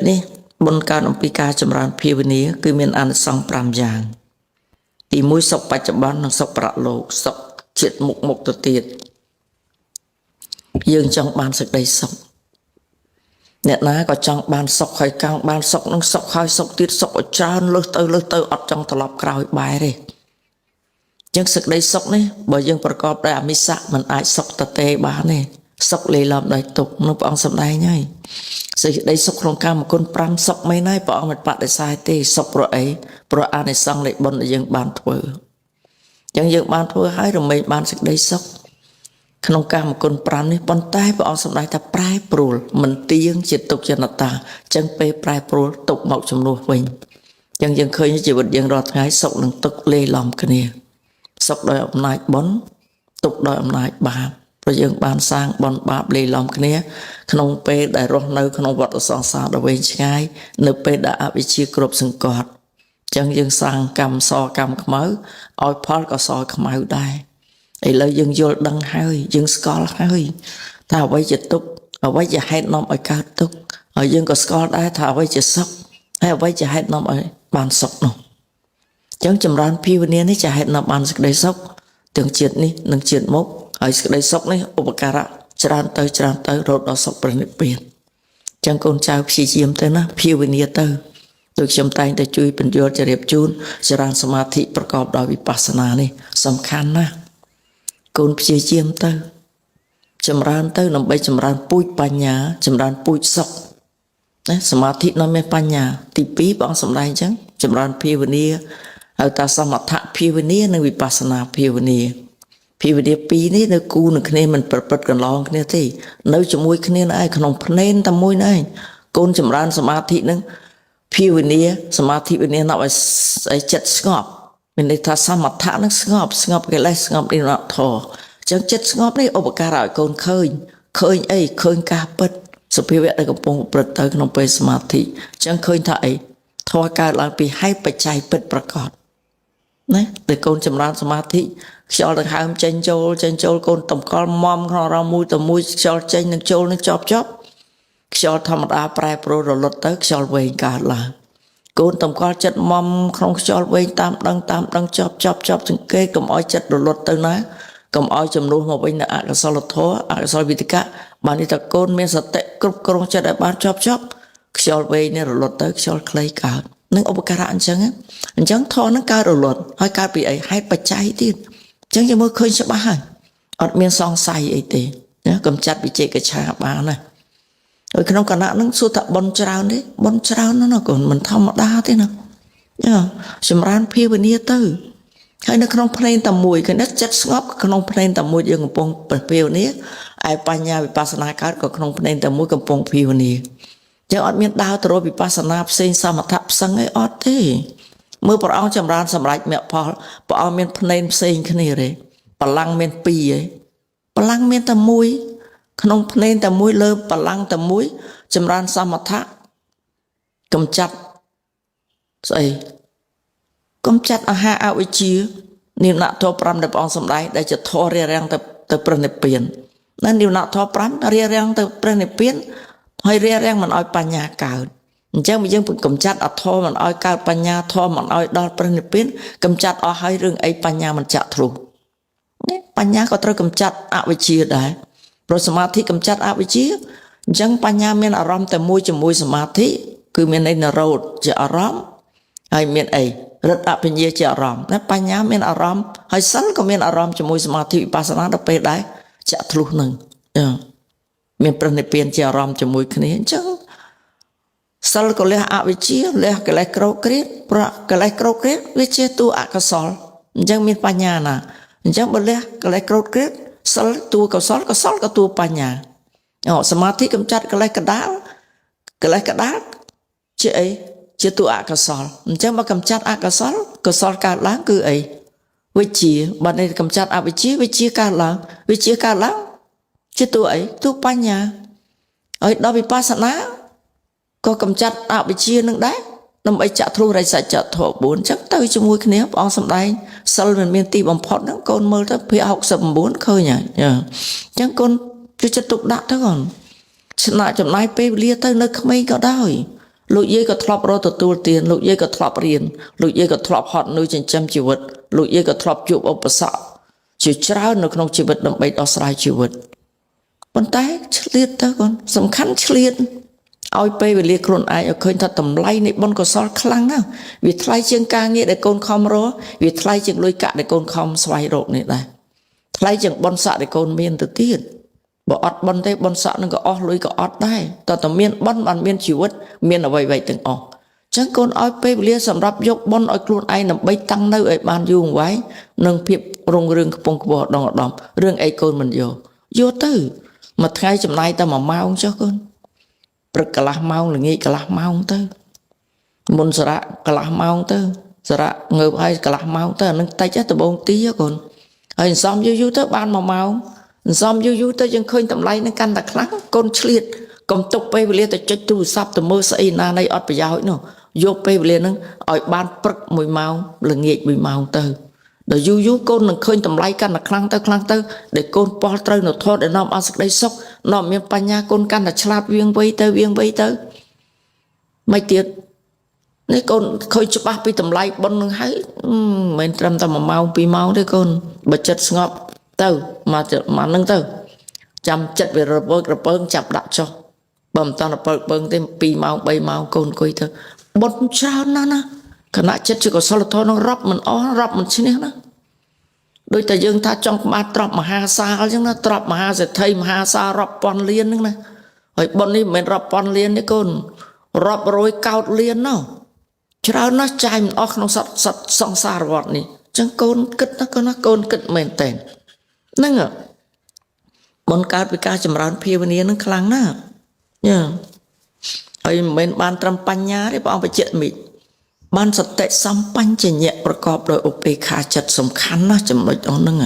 នេះ បុណ្យការអំពីការចម្រើនភាវនាគឺមានអានិសង្ស5យ៉ាងទី1សុខបច្ចុប្បន្ននិងសុខប្រលោកសុខជាតិមុខទៅទៀតយើងចង់បានសេចក្តីសុខអ្នកណាក៏ចង់បានសុខហើយកាំងបានសុខនឹងសុខហើយសុខទៀតសុខឲ្យច្រើនលើសទៅអត់ចង់ត្រឡប់ក្រោយបែរទេចឹងសេចក្តីសុខនេះបើយើងប្រកបដោយអមិសៈមិនអាចសុខតទេបានទេសុខលេឡំដោយទុកនោះព្រះអង្គសម្ដែងហើយសេចក្តីសុខក្នុងកាមគុណ5សុខមិនហើយព្រះអង្គមិនបដិសេធទេសុខព្រោះអីព្រោះអានិសង្សនៃបុណ្យដែលយើងបានធ្វើចឹងយើងបានធ្វើហើយរមែងបានសេចក្តីសុខក្នុងកាមគុណ5នេះប៉ុន្តែព្រះអង្គសម្ដែងថាប្រែប្រួលមិនទៀងជាទុក្ខជាអនត្តាចឹងពេលប្រែប្រួលទុកមកជំនួសវិញចឹងយើងឃើញជីវិតយើងរាល់ថ្ងៃសុខនិងទុក្ខលេឡំគ្នាសុខដោយអំណាចបុណ្យទុក្ខដោយអំណាចបាបព្រោះយើងបានសាងបុណ្យបាបលេឡំគ្នាក្នុងពេលដែលរស់នៅក្នុងវដ្តសង្សារដ៏វែងឆ្ងាយនៅពេលដែលអវិជ្ជាគ្រប់សង្កត់ចឹងយើងសាងកម្មសកម្មខ្មៅឲ្យផលក៏សខ្មៅដែរឥឡូវយើងយល់ដឹងហើយយើងស្គាល់ហើយថាអ្វីជាទុក្ខអ្វីជាហេតុនាំឲ្យកើតទុក្ខហើយយើងក៏ស្គាល់ដែរថាអ្វីជាសុខហើយអ្វីជាហេតុនាំឲ្យបានសុខនោះចឹងចម្រើនភាវនានេះជាហេតុនាំបានសេចក្តីសុខទាំងជាតិនេះនិងជាតិមុខហើយសេចក្តីសុខនេះឧបការៈច្រើនទៅរហូតដល់សុខព្រះនិព្វានចឹងកូនចៅព្យាយាមទៅណាភាវនាទៅដូចខ្ញុំតែងតែជួយពន្យល់ជម្រាបជូនចរន្តសមាធិប្រកបដោយវិបស្សនានេះសំខាន់ណាស់កូនព្យាយាមទៅចម្រើនទៅដើម្បីចម្រើនពូជបញ្ញាចម្រើនពូជសុខណាសមាធិនៅមានបញ្ញាទី2ព្រះអង្គសម្ដែងអញ្ចឹងចម្រើនភាវនាហៅថាសមថភាវនានិងវិបស្សនាភាវនាភាវនា2នេះនៅគូនឹងគ្នាមិនប្រព្រឹត្តកន្លងគ្នាទេនៅជាមួយគ្នាឯងក្នុងភ្នែនតែមួយឯងកូនចម្រើនសមាធិនឹងភាវនាសមាធិវិញ្ញាណឲ្យចិត្តស្ងប់មានន័យថាសមថៈនឹងស្ងប់កិលេសស្ងប់និរធរអញ្ចឹងចិត្តស្ងប់នេះឧបការៈឲ្យកូនឃើញអីឃើញការពិតសភាវៈដែលកំពុងប្រព្រឹត្តទៅក្នុងពេលសមាធិអញ្ចឹងឃើញថាអីធម៌កើតឡើងពីហេតុបច្ច័យពិតប្រកបណាតែកូនចម្រើនសមាធិខ្យល់ដង្ហើមចេញចូលកូនតម្កល់មមក្នុងអារម្មណ៍មួយទៅមួយខ្យល់ចេញនឹងចូលនឹងជាប់ខ្យល់ធម្មតាប្រែប្រួលរលត់ទៅខ្យល់វែងកើតឡើងកូនតម្កល់ចិត្តមមក្នុងខ្យល់វែងតាមដឹងជាប់សង្កេតកុំឲ្យចិត្តរលត់ទៅណាកុំឲ្យចំនួនមកវិញនៅអកុសលធម៌អកុសលវិតកៈបាននេះថាកូនមានសតិគ្រប់គ្រងចិត្តឲ្យបានជាប់ខ្យល់វែងនេះរលត់ទៅខ្យល់ខ្លីកើតនឹងឧបការៈអញ្ចឹងធម៌នឹងកើតរលត់ហើយកើតពីអីហេតុបច្ច័យទៀតអញ្ចឹងយើងមើលឃើញច្បាស់ហើយអត់មានសង្ស័យអីទេណាកំចាត់វិជេកឆាបានណាហើយក្នុងគណៈនឹងសួរថាបុណ្យច្រើនទេបុណ្យច្រើនណាស់កូនមិនធម្មតាទេណាចម្រើនភាវនាទៅហើយនៅក្នុងភ្នែនតែមួយគឺចិត្តស្ងប់ក្នុងភ្នែនតែមួយយើងកំពុងភាវនាឯបញ្ញាវិបស្សនាកើតក៏ក្នុងភ្នែនតែមួយកំពុងភាវនាយើងអត់មានដើរទៅរកវិបស្សនាផ្សេងសមថៈផ្សឹងអីអត់ទេមើលព្រះអង្គចម្រើនសម្រេចមគ្គផលព្រះអង្គមានភ្នែនផ្សេងគ្នាទេបលាំងមាន2ឯងបលាំងមានតែមួយក្នុងភ្នែនតែមួយលើបលាំងតែមួយចម្រើនសមថៈកំចាត់ស្អីកំចាត់អាហារអវិជ្ជានិវនធម៌5ដែលព្រះអង្គសម្ដែងដែលជាធម៌រារាំងទៅព្រះនិព្វានណានិវនធម៌5រារាំងទៅព្រះនិព្វានហើយរារាំងមិនឲ្យបញ្ញាកើតអញ្ចឹងយើងកំចាត់អធម៌មិនឲ្យកើតបញ្ញាធម៌មិនឲ្យដល់ព្រះនិព្វានកំចាត់អស់ហើយរឿងអីបញ្ញាមិនចាក់ធ្លុះបញ្ញាក៏ត្រូវកំចាត់អវិជ្ជាដែរព្រោះសមាធិកំចាត់អវិជ្ជាអញ្ចឹងបញ្ញាមានអារម្មណ៍តែមួយជាមួយសមាធិគឺមានន័យនរោធជាអារម្មណ៍ហើយមានអីរិទ្ធអបញ្ញាជាអារម្មណ៍ណាបញ្ញាមានអារម្មណ៍ហើយសិលក៏មានអារម្មណ៍ជាមួយសមាធិវិបស្សនាដល់ពេលដែរចាក់ធ្លុះនឹងមានព្រះនិព្វានជាអារម្មណ៍ជាមួយគ្នាអញ្ចឹងសិលក៏លះអវិជ្ជាលះកិលេសក្រោកក្រៀតព្រោះកិលេសក្រោកក្រៀតវាជាតួអកុសលអញ្ចឹងមានបញ្ញាណាអញ្ចឹងបើលះកិលេសក្រោកក្រៀតសិលតួកុសលក៏តួបញ្ញាសមាធិកំចាត់កិលេសកដាលជាអីជាតួអកុសលអញ្ចឹងបើកំចាត់អកុសលកុសលកើតឡើងគឺអីវិជ្ជាបើនេះកំចាត់អវិជ្ជាវិជ្ជាកើតឡើងជាតួអីតួបញ្ញាហើយដល់វិបស្សនាក៏កំចាត់អវិជ្ជានឹងដែរដើម្បីចាក់ធ្លុះរិស័ចធម៌4អញ្ចឹងទៅជាមួយគ្នាព្រះអង្គសម្ដែងសិលមិនមានទីបំផុតហ្នឹងកូនមើលទៅភាគ69ឃើញហើយអញ្ចឹងកូនជួយចិត្តទុកដាក់ទៅកូនចំណាយពេលវេលាទៅនៅក្មេងក៏ដោយ លោកយាយក៏ធ្លាប់រកទទួលទានលោកយាយក៏ធ្លាប់រៀនលោកយាយក៏ធ្លាប់ហត់នឿយចិញ្ចឹមជីវិតលោកយាយក៏ធ្លាប់ជួបឧបសគ្គជាច្រើននៅក្នុងជីវិតដើម្បីដោះស្រាយជីវិតប៉ុន្តែឆ្លៀតទៅកូនសំខាន់ឆ្លៀតឲ្យពេលវេលាខ្លួនឯងឲ្យឃើញថាតម្លៃនៃបុណ្យកុសលខ្លាំងណាស់វាថ្លៃជាងការងារដែលកូនខំរកវាថ្លៃជាងលុយកាក់ដែលកូនខំស្វែងរកនេះដែរថ្លៃជាងបុណ្យស័ក្តិដែលកូនមានទៅទៀតបើអត់បុណ្យទេបុណ្យស័ក្តិនឹងក៏អស់លុយក៏អត់ដែរតើតើមានបុណ្យបានមានជីវិតមានអ្វីៗទាំងអស់អញ្ចឹងកូនឲ្យពេលវេលាសម្រាប់យកបុណ្យឲ្យខ្លួនឯងដើម្បីតាំងនៅឲ្យបានយូរអង្វែងនិងភាពរុងរឿងខ្ពង់ខ្ពស់ដងឧត្តមរឿងអីកូនមិនយកទៅមួយថ្ងៃចំណាយតែ1ម៉ោងចុះកូនព្រឹកកន្លះម៉ោងល្ងាចកន្លះម៉ោងទៅមុនសារៈកន្លះម៉ោងទៅសារៈងើបហើយកន្លះម៉ោងទៅអានឹងតិចដបងទីកូនហើយអន្សំយូរទៅបាន1ម៉ោងអន្សំយូរទៅយើងឃើញតម្លៃនឹងកាន់តែខ្លាំងកូនឆ្លៀតកុំទុកពេលវេលាទៅចុចទូរស័ព្ទទៅមើលស្អីណានៃអត់ប្រយោជន៍នោះយកពេលវេលានឹងឲ្យបានព្រឹក1ម៉ោងល្ងាច1ម៉ោងទៅដល់យូរកូននឹងឃើញតម្លៃកាន់តែខ្លាំងទៅដែលកូនប៉ះត្រូវនៅធម៌ដែលនាំឲ្យសេចក្តីសុខនាំមានបញ្ញាកូនកាន់តែឆ្លាតវៀងវៃទៅមិនទៀតនេះកូនឃើញច្បាស់ពីតម្លៃបុណ្យនឹងហើយមិនមែនត្រឹមតែ1ម៉ោង2ម៉ោងទេកូនបើចិត្តស្ងប់ទៅមកនឹងទៅចាំចិត្តវារពើងចាប់ដាក់ចុះបើមិនតន់ពើងទេ2ម៉ោង3ម៉ោងកូនអង្គុយទៅបុណ្យច្រើនណាស់ណាគណៈចិត្តជាកុសលធម៌នឹងរាប់មិនអស់រាប់មិនឈ្នះណាដូចតែយើងថាចង់ក្បាត់ទ្រព្យមហាសាលអញ្ចឹងណាទ្រព្យមហាសេដ្ឋីមហាសាលរាប់ពាន់លានហ្នឹងណាហើយបុណ្យនេះមិនមែនរាប់ពាន់លានទេកូនរាប់រយកោតលានណោះច្រើនណាស់ចាយមិនអស់ក្នុងសត្វសង្សារវដ្តនេះអញ្ចឹងកូនគិតណាកូនណាកូនគិតមែនតើហ្នឹងបុណ្យកើតពីការចម្រើនភាវនានឹងខ្លាំងណាស់ញ៉ាហើយមិនមែនបានត្រឹមបញ្ញាទេព្រះអង្គបញ្ជាក់មិញបានសតិសម្បញ្ញៈប្រកបដោយឧបេក្ខាចិត្តសំខាន់ណាស់ចំណុចអស់ហ្នឹង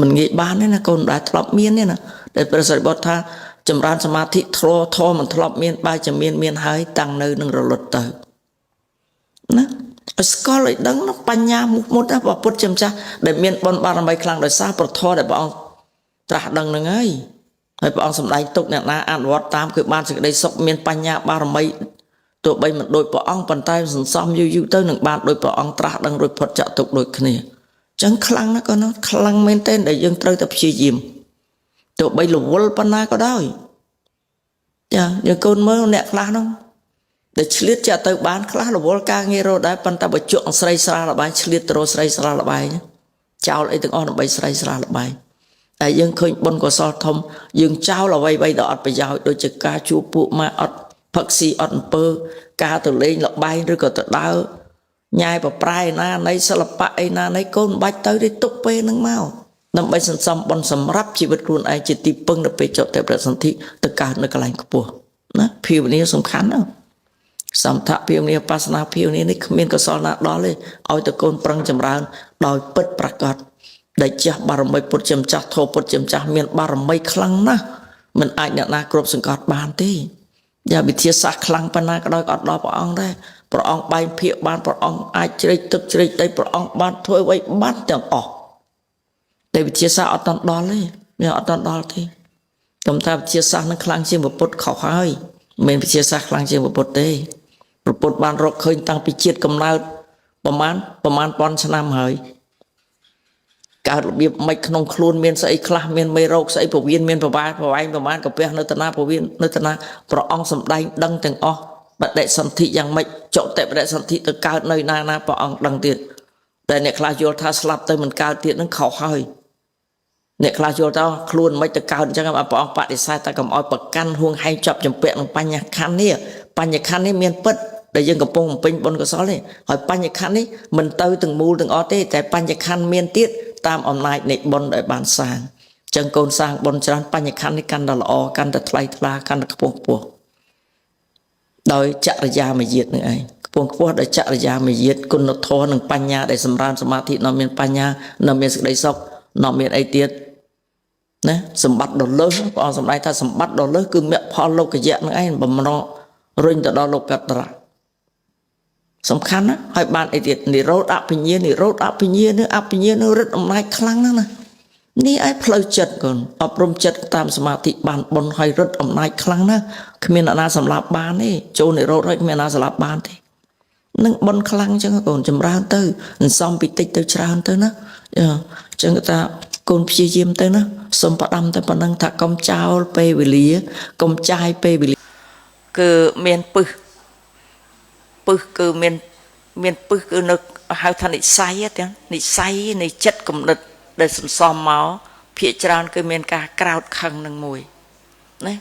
មិនងាយបានទេណាកូនដែលធ្លាប់មានទេណាដែលព្រះសិរីបុត្រថាចម្រើនសមាធិធម៌មិនធ្លាប់មានបើជាមានហើយតាំងនៅនឹងរលត់ទៅណាឲ្យស្គាល់ឲ្យដឹងបញ្ញាមុតណាព្រះពុទ្ធជាម្ចាស់ដែលមានបុណ្យបារមីខ្លាំងដោយសារប្រធរដែលព្រះអង្គត្រាស់ដឹងនឹងហើយព្រះអង្គសម្ដែងទុកអ្នកណាអនុវត្តតាមគឺបានសេចក្តីសុខមានបញ្ញាបារមីទោះបីមិនដូចព្រះអង្គប៉ុន្តែសន្សំយូរទៅនឹងបានដូចព្រះអង្គត្រាស់ដឹងរួចផុតចាក់ទុកដូចគ្នាអញ្ចឹងខ្លាំងណាស់ក៏នោះខ្លាំងមែនទែនដែលយើងត្រូវតែព្យាយាមទោះបីរវល់ប៉ុណ្ណាក៏ដោយចាយើងកូនមើលអ្នកខ្លះហ្នឹងដែលឆ្លៀតចាក់ទៅបានខ្លះរវល់ការងាររកដែរប៉ុន្តែបើជក់ស្រីស្រាលបាយឆ្លៀតទៅរកស្រីស្រាលបាយចោលអីទាំងអស់ដើម្បីស្រីស្រាលបាយតែយើងឃើញបុណ្យកុសលធំយើងចោលអ្វីៗដែលអត់ប្រយោជន៍ដូចជាការជួបពួកម៉ាអត់ផឹកស៊ីអត់អំពើការទៅលេងលបែងឬក៏ទៅដើរញ៉ែប្រប្រែណានៃសិល្បៈអីណានៃកូនមិនបាច់ទៅទេទុកពេលហ្នឹងមកដើម្បីសន្សំបុណ្យសម្រាប់ជីវិតខ្លួនឯងជាទីពឹងទៅពេលចុះទៅប្រសន្ធិទៅកើតនៅកន្លែងខ្ពស់ណាភាវនាសំខាន់ណាសមថភាវនាបាសនាភាវនានេះគ្មានកុសលណាដល់ទេឲ្យតែកូនប្រឹងចម្រើនដោយពិតប្រាកដដែលចាស់បារមីពុទ្ធជាម្ចាស់ធម៌ពុទ្ធជាម្ចាស់មានបារមីខ្លាំងណាស់មិនអាចអ្នកណាគ្រប់សង្កត់បានទេយ៉ាវិទ្យាសាស្ត្រខ្លាំងប៉ុណ្ណាក៏ដោយក៏អត់ដល់ព្រះអង្គដែរព្រះអង្គបែងភាគបានព្រះអង្គអាចជ្រែកទឹកជ្រែកដីព្រះអង្គបានធ្វើអ្វីបានទាំងអស់តែវិទ្យាសាស្ត្រអត់ដល់ទេវាអត់ដល់ទេខ្ញុំថាវិទ្យាសាស្ត្រនឹងខ្លាំងជាងពុទ្ធខុសហើយមិនមែនវិទ្យាសាស្ត្រខ្លាំងជាងពុទ្ធទេពុទ្ធបានរកឃើញតាំងពីជាតិកំណើតប្រមាណពាន់ឆ្នាំហើយកើតរបៀបមិនក្នុងខ្លួនមានស្អីខ្លះមានមេរោគស្អីពវៀនមានប្រវែងប្រមាណកាពះនៅតាណាពវៀននៅតាណាព្រះអង្គសម្ដែងដឹងទាំងអស់បដិសន្ធិយ៉ាងម៉េចចុតិបដិសន្ធិទៅកើតនៅណាព្រះអង្គដឹងទៀតតែអ្នកខ្លះយល់ថាស្លាប់ទៅមិនកើតទៀតនឹងខុសហើយអ្នកខ្លះយល់ថាខ្លួនមិនទៅកើតអញ្ចឹងព្រះអង្គបដិសេធតែកុំឲ្យប្រកាន់ហួងហែងចាប់ចម្ពាក់នឹងបញ្ញខណ្ឌនេះបញ្ញខណ្ឌនេះមានពិតដែលយើងកំពុងបំពេញបុណ្យកុសលនេះហើយបញ្ញខណ្ឌនេះមិនទៅទាំងមូលទាំងអស់ទេតែបញ្ញខណ្ឌមានទៀតតាមអំណាចនៃបុណ្យដែលបានសាងអញ្ចឹងកូនសាងបុណ្យច្រើនបញ្ញខណ្ឌនេះកាន់តែល្អកាន់តែថ្លៃថ្លាកាន់តែខ្ពង់ខ្ពស់ដោយចរិយាមយាទនឹងឯងខ្ពង់ខ្ពស់ដោយចរិយាមយាទគុណធម៌និងបញ្ញាដែលសម្រើនសមាធិនាំមានបញ្ញានាំមានសេចក្តីសុខនាំមានអីទៀតណាសម្បត្តិដ៏លើសព្រះអង្គសម្ដែងថាសម្បត្តិដ៏លើសគឺមគ្គផលលោកយៈនឹងឯងបំណងរុញទៅដល់លោកកតរៈសំខាន់ណាហើយបានអីទៀតនិរោធអភិញ្ញានិរោធអភិញ្ញានឹងអភិញ្ញានឹងរិទ្ធអំណាចខ្លាំងណាស់ណា នេះឯផ្លូវចិត្តកូនអប់រំចិត្តតាមសមាធិបានបុណ្យហើយរត់អំណាចខ្លាំងណាស់គ្មានអ្នកណាសម្លាប់បានទេចូលនិរោធហើយគ្មានអ្នកណាសម្លាប់បានទេនឹងបុណ្យខ្លាំងចឹងកូនចម្រើនទៅអន្សំពីតិចទៅច្រើនទៅណាចឹងថាកូនព្យាយាមទៅណាសុំផ្ដាំទៅប៉ុណ្ណឹងថាកុំចោលពេលវេលាកុំចាយពេលវេលាគឺមានពឹសគឺមានពឹសគឺនៅហៅថានិស័យទាំងនិស័យនៃចិត្តគំនិតដែលសន្សំមកភាកច្រើនគឺមានការក្រោតខឹងនឹងមួយណា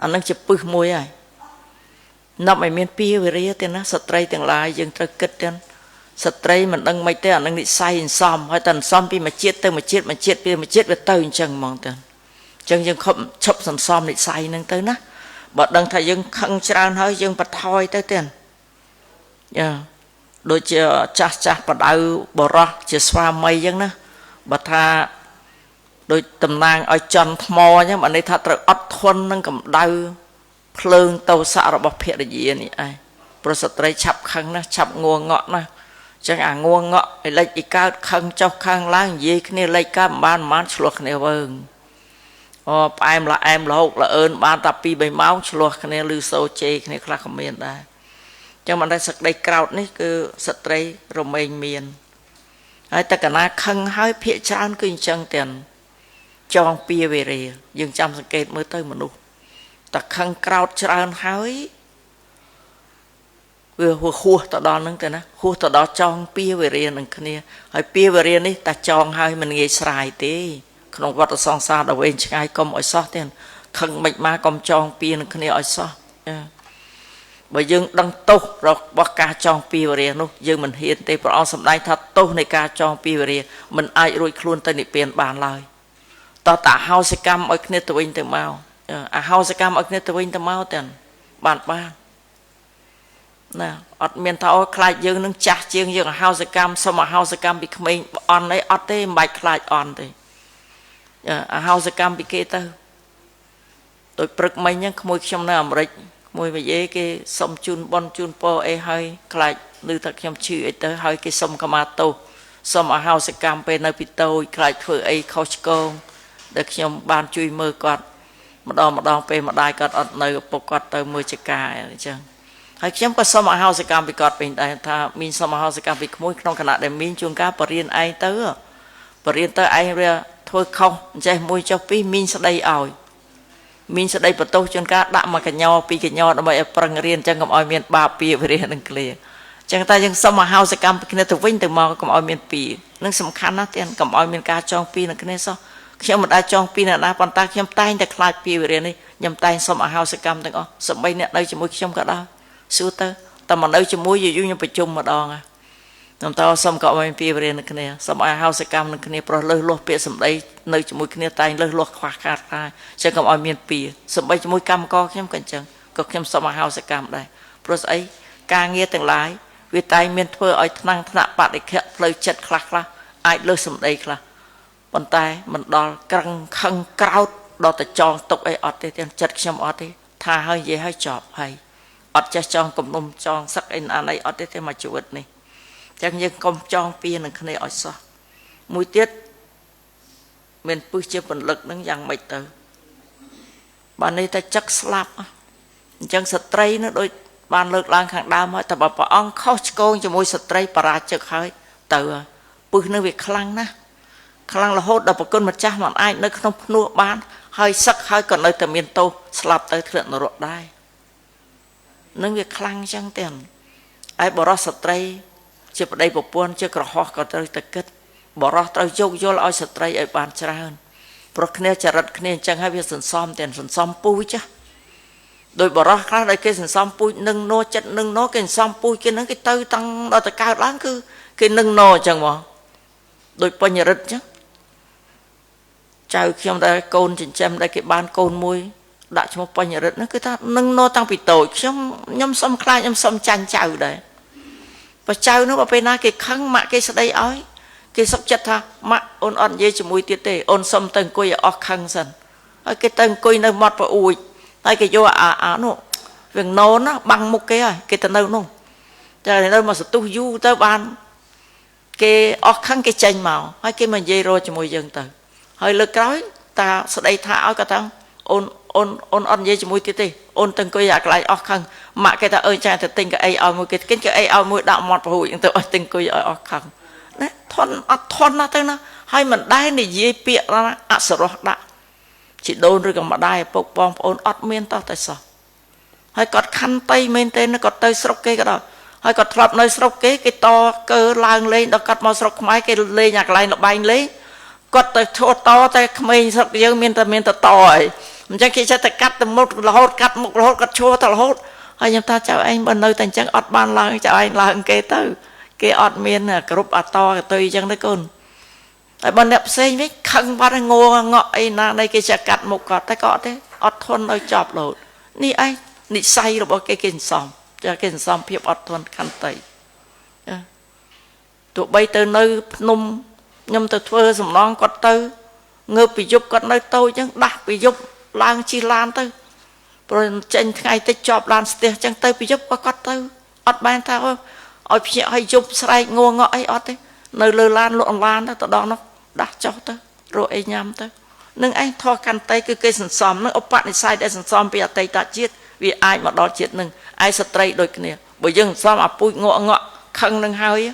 អានឹងជាពឹសមួយហើយនាំឲ្យមានពីវិរិយទេណាស្ត្រីទាំងឡាយយើងត្រូវគិតទាំងស្ត្រីមិនដឹងមិនទេអានឹងនិស័យសន្សំហើយតែសន្សំពីមួយជាតិទៅមួយជាតិពីមួយជាតិវាទៅអញ្ចឹងហ្មងទាំងអញ្ចឹងយើងឈប់សន្សំនិស័យហ្នឹងទៅណាបើដឹងថាយើងខឹងច្រើនហើយយើងបន្ថយទៅទាំងដូចជាចាស់បដៅបរោះជាស្វាមីអញ្ចឹងណាបើថាដូចតំណាងឲ្យចន់ថ្មអញ្ចឹងបើនេះថាត្រូវអត់ធន់នឹងកម្ដៅភ្លើងតោសៈរបស់ភរិយានេះឯងព្រោះស្ត្រីឆាប់ខឹងណាឆាប់ងងក់ណាអញ្ចឹងអាងងក់ឲ្យលេចពីកើតខឹងចុះខាងឡើងនិយាយគ្នាលេចកើតមិនបានឆ្លោះគ្នាវើងផ្អែមละអែមលហុកละអើនបានតែ2 3ម៉ោងឆ្លោះគ្នាឬសូជេគ្នាខ្លះក៏មានដែរអញ្ចឹងមិនได้សក្តីក្រោតនេះគឺស្ត្រីរមែងមានហើយតែកណាខឹងហើយភាកច្រើនគឺអញ្ចឹងទាំងចងពៀវេរាយើងចាំសង្កេតមើលទៅមនុស្សតែខឹងក្រោតច្រើនហើយវាហួសទៅដល់ហ្នឹងទៅណាហួសទៅដល់ចងពៀវេរានឹងគ្នាហើយពៀវេរានេះតែចងហើយមិនងាយស្រាយទេក្នុងវត្តសង្សារដ៏វែងឆ្ងាយកុំឲ្យសោះទេខឹងមិនមកកុំចងពៀនឹងគ្នាឲ្យសោះបើយើងដឹងទោសរបស់ការចងពៀវេរានោះយើងមិនហ៊ានទេព្រះអង្គសម្ដែងថាទោសនៃការចងពៀវេរាមិនអាចរួចខ្លួនទៅនិព្វានបានឡើយតោះតាហោសកម្មឲ្យគ្នាទៅវិញទៅមកអាហោសកម្មឲ្យគ្នាទៅវិញទៅមកទាំងបានណាអត់មានថាអូខ្លាចយើងនឹងចាស់ជាងយើងអាហោសកម្មសុំអាហោសកម្មពីក្មេងអន់អីអត់ទេមិនបាច់ខ្លាចអន់ទេអាហោសកម្មពីគេទៅដូចព្រឹកមិញហ្នឹងក្មួយខ្ញុំនៅអាមេរិកក្មួយវិយេគេសុំជូនបនជូនពរអីហើយខ្លាចឮថាខ្ញុំឈឺអីទៅហើយគេសុំខមាទោសសុំអាហោសកម្មពេលនៅពីតូចខ្លាចធ្វើអីខុសឆ្គងដែលខ្ញុំបានជួយមើលគាត់ម្ដងពេលម្ដាយគាត់អត់នៅឪពុកគាត់ទៅមើលចការអញ្ចឹងហើយខ្ញុំក៏សុំអាហោសកម្មពីគាត់វិញដែរថាមីងសុំអាហោសកម្មពីក្មួយក្នុងគណៈដែលមីងជួនកាលបរៀនឯងទៅបរៀនទៅឯងវាធ្វើខុសអញ្ចេះមួយចុះពីរមីងស្ដីឲ្យមីងស្ដីបន្ទោសជួនកាលដាក់មកកញ្ញោពីកញ្ញោដើម្បីឲ្យប្រឹងរៀនអញ្ចឹងកុំឲ្យមានបាបពីវិរិយនឹងគ្លៀអញ្ចឹងតែយើងសុំអាហោសកម្មពីគ្នាទៅវិញទៅមកកុំឲ្យមានពីនឹងសំខាន់ណាស់ទៀតកុំឲ្យមានការចងពីនឹងគ្នាសោះខ្ញុំមិនអាចចងពីអ្នកណាប៉ុន្តែខ្ញុំតែងតែខ្លាចពីវិរិយនេះខ្ញុំតែងសុំអាហោសកម្មទាំងអស់សម្បីអ្នកនៅជាមួយខ្ញុំក៏ដោយសួរទៅតែមកនៅជាមួយយូរខ្ញុំប្រជុំម្ដងខ្ញុំតើសុំក៏ឲ្យពីវិរិយនឹងគ្នាសុំអាហោសកម្មនឹងគ្នាប្រុសលើសលោះពាក្យសម្ដីនៅជាមួយគ្នាតែងលើសលោះខ្វះខាតដែរចឹងកុំឲ្យមានពីសម្បីជាមួយកម្មករខ្ញុំក៏អញ្ចឹងក៏ខ្ញុំសុំអាហោសកម្មដែរព្រោះស្អីការងារទាំងឡាយវាតែងមានធ្វើឲ្យថ្នាក់បដិខៈផ្លូវចិត្តខ្លះអាចលើសសម្ដីខ្លះប៉ុន្តែមិនដល់ក្រឹងខឹងក្រោតដល់តែចងទុកអីអត់ទេទាំងចិត្តខ្ញុំអត់ទេថាហើយនិយាយហើយចប់ហើយអត់ចេះចងគំនុំចងសឹកអីណាអីអត់ទេមកជីវិតនេះចឹងយើងកុំចងពៀនឹងគ្នាឲ្យសោះមួយទៀតមានពឹសជាពលឹកនឹងយ៉ាងម៉េចទៅបាននេះតែចឹកស្លាប់អញ្ចឹងស្ត្រីនោះដូចបានលើកឡើងខាងដើមហើយតែបើព្រះអង្គខុសឆ្គងជាមួយស្ត្រីបរាជិកហើយទៅពឹសនឹងវាខ្លាំងណាស់ខ្លាំងរហូតដល់ប្រគុណម្ចាស់មិនអាចនៅក្នុងភ្នោះបានហើយសឹកហើយក៏នៅតែមានទោសស្លាប់ទៅធ្លាក់នរកដែរនឹងវាខ្លាំងចឹងទាំងឯបរោះស្ត្រីជាប្តីប្រពន្ធជាក្រហោះក៏ត្រូវតែគិតបរោះត្រូវយោគយល់ឲ្យស្ត្រីឲ្យបានច្រើនព្រោះគ្នាចរិតគ្នាអញ្ចឹងហើយវាសន្សំតែសន្សំពូជដោយបរោះខ្លះដែលគេសន្សំពូជនឹងណោចិត្តនឹងណោគេសន្សំពូជគេនឹងគេទៅតាំងដល់តែកើតឡើងគឺគេនឹងណោអញ្ចឹងមកដោយបញ្ញរិទ្ធអញ្ចឹងចៅខ្ញុំដែលកូនចិញ្ចឹមដែលគេបានកូនមួយដាក់ឈ្មោះបញ្ញរិទ្ធហ្នឹងគឺថានឹងណោតាំងពីតូចខ្ញុំសុំខ្លាចខ្ញុំសុំចាញ់ចៅដែរបើចៅនោះបើពេលណាគេខឹងម៉ាក់គេស្ដីឲ្យគេសុខចិត្តថាម៉ាក់អូនអត់និយាយជាមួយទៀតទេអូនសុំទៅអង្គុយឲ្យអស់ខឹងសិនហើយគេទៅអង្គុយនៅមាត់ប្រអួយហើយគេយកអានោះវាងណូនណាបាំងមុខគេហើយគេទៅនៅនោះតែនៅមកសន្ទុះយូរទៅបានគេអស់ខឹងគេចេញមកហើយគេមកនិយាយរកជាមួយយើងទៅហ hơi lực nói ta sẽ đây thả áo cả thằng ôn dây chỉ mũi tít tê ôn từng coi giặc lại óc khăng mà cái ta ơi cha thì tình cái ai ao mũi cái ai ao mũi đạo mọt vào hụi tôi ơi từng coi óc khăng đấy thon na tên nó hay mình đai này dễ bịa ra sợ rồi đã chỉ đôn rồi còn mà đai bốc bom ôn ớt miên tao tại sao hay còn khăn tay men tên nó còn tay sọc cái đó hay còn thọp nơi sọc cái to cơ lang lên đó cắt màu sọc máy cái lên nhạc lại nó bay lên còn tay to tay mình sọc dương miên ta tỏi mình chắc khi sẽ ta cắt một lỗ cắt chua ta lỗ hay chúng ta chào anh bên nơi thành chẳng ớt ban lang chào anh lang cái ớt miên là group to tùy chẳng đấy con bên đẹp xây với khăn bắt ngô ngọi na đây cái sẽ cắt một cọt tay cọt thế ớt thôn nơi chọc lột ni anh ni say rồi bao cái kinh xóm cho kinh xóm phiệp ớt thôn khăn tay tụi bay từ nơi nung nhâm từ thưa sầm non cọt tư ngơ bị giúp cọt nơi tôi chẳng đặt bị giúp lang chi lan tư rồi trên ngày tới chọc lan stiệt chẳng tư bị giúp cọt tư ớt ban thao ớt phía hay giúp say ngô ngọi ớt đấy nơi lơ lan lộn lan đó tao đó nó đặt cho tao rồi ai nhắm tao nâng anh thò khăn tay cứ cây sần xóm nâng ốp bạn sai để sần xóm bây giờ tay ta chết vì ai mà đó chết nâng ai straight đôi kia bởi dương xóm à bụi ngọ khăn nâng hơi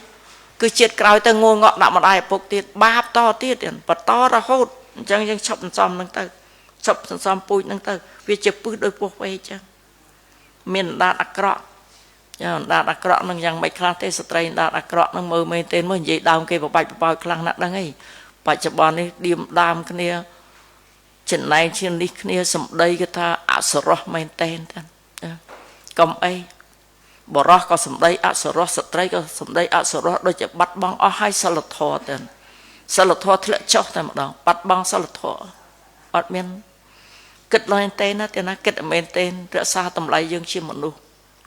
cứ chết cào tao ngô ngọ đạo một ai bốc tiệt ba to tiệt và to ra hốt chẳng chọc xóm nâng tao chọc xóm bụi nâng tao vì chụp bụi đôi buộc vậy chứ miền đạt cọ đạt cọ nâng rằng mấy khăn tê straight đạt cọ nâng mơ mê tên mới gì đào kia vào bạch bao khăn nặng đang ấy bạch cho bọn ấy điềm đam cái này chuyện này chuyện đi cái này sầm đây cái ta sờ rót mê tên cầm ấy bỏ rót có sầm đây sờ rót straight có sầm đây sờ rót đôi chỉ bắt băng hai salad thò tên salad thò thì lại chọc tại một đó bắt băng salad thò ở miền kết lên tên nó tên nó kết mê tên rửa xa tầm lại dương chim một nụ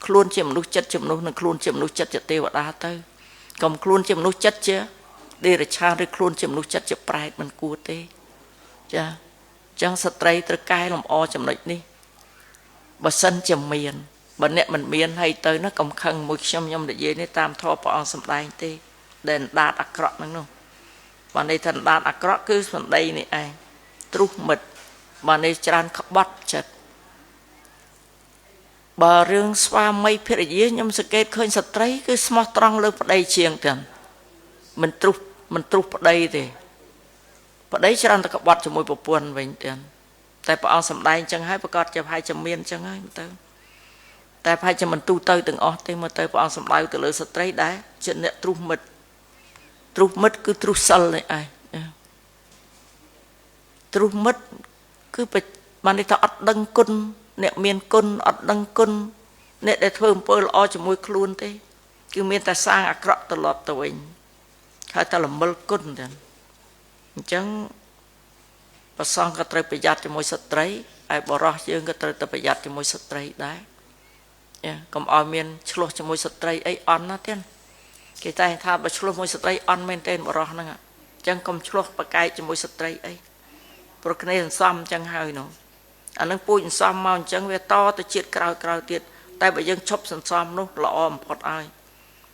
khuôn chim nụ chất chim nụ nâng khuôn chim nụ chất chật tiêu ở đá tới cầm khuôn chim nụ chất chứ đi rồi cha đi khuôn chim nụ chất chật pride mình cua tê cha chẳng straight tới cay làm o chim nụ đi bà sân chim miền bà nè mình miền hay tới nó cầm khăn một xăm nhom để dễ này tam thọ bỏ sầm đai tê đèn đa đặc cọ năng luôn bà này thần đa đặc cọ cứ phần đây này ai trút mật bà này tràn khắp bắt chật bà riêng xoa mây phía dưới nhưng sự kết khơi sạch đấy cứ smart trăng lên vào đây chiềng tiền mình trút vào đây thì vào đấy cho anh ta bắt cho môi bộ buồn vậy tiền tại bà ông sầm đai chẳng hay bà con cho hai trăm miên chẳng hay tới tại hai trăm mình tu tới từng ở tới mà tới bà ông sầm đai từ lưỡi sạch đấy đấy chuyện này trút mất cứ trút sal này ai trút mất cứ bị mà đi thọ đăng côn nè miền côn đăng côn nè để thơm bơ lo cho môi khuôn thế cứ miền ta sang cọ từ lọt từ mình hay ta làm mơ côn thì chẳng và xong cái trời bị giặt cho môi sạch đấy ai bỏ ra dương cái trời bị giặt cho môi sạch đấy đấy còn ở miền chlo cho môi sạch đấy ấy on nó tiên cái tay tha bà chlo môi sạch đấy on men tên bỏ ra nữa chẳng còn chlo bà cay cho môi sạch đấy ấy rồi cái này xăm chẳng hơi nữa anh đang pui xăm màu chẳng về to tới chết cào tiệt tay bây giờ chop xăm nó lọ một phật ai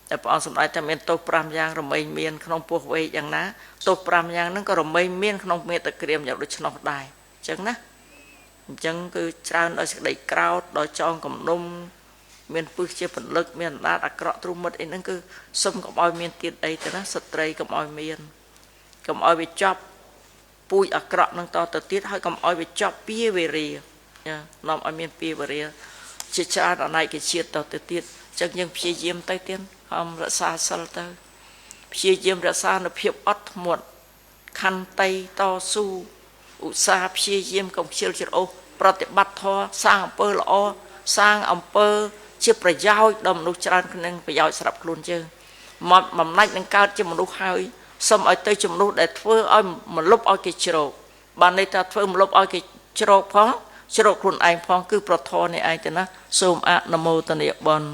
แต่พอสมัยแต่เมียนโตปรามยางเราไม่เมียนขนมพวกเวอย่างนะโตปรามยางนั่นก็เราไม่เมียนขนมเมียตะเกียมอย่างดุชนอได้จังนะจังคือชาวโดยสิ่งใดกล่าวโดยจองกับนมเมียนปื้อเชี่ยผลลึกเมียนดาดอักระตรุมมัดเองนั่นคือสมกับอ้อยเมียนติดใดแต่นะสตรีกับอ้อยเมียนกับอ้อยไปจับปุยอักระนั่งต่อติดให้กับอ้อยไปจับปีเวรีเนี่ยน้องอ้อยเมียนปีเวรีเชี่ยชาติอะไรก็เชี่ยต่อติดจังยังพิจารณาใต้เตียนhàm rạ xa sal tơ, phía diêm rạ xa nó phiệp ớt muộn, khăn tay to su, u sa phía diêm công chiêu chiết ô, prate bắt thọ sang pơ lọ, sang pơ chiếtประโยชน์ดมนุชรันคนนึงประโยชน์สำหรับคนเจอมันนั่งนั่งก้าวจะมนุษย์หายสมัยเตยจะมนุษย์ได้เพื่อเอามันลบเอากิจโรคบ้านในตาเพื่อมันลบเอากิจโรคพ้องโรคคนไอพ้องคือประทอในไอแต่นะสมอะนโมตเนียบอล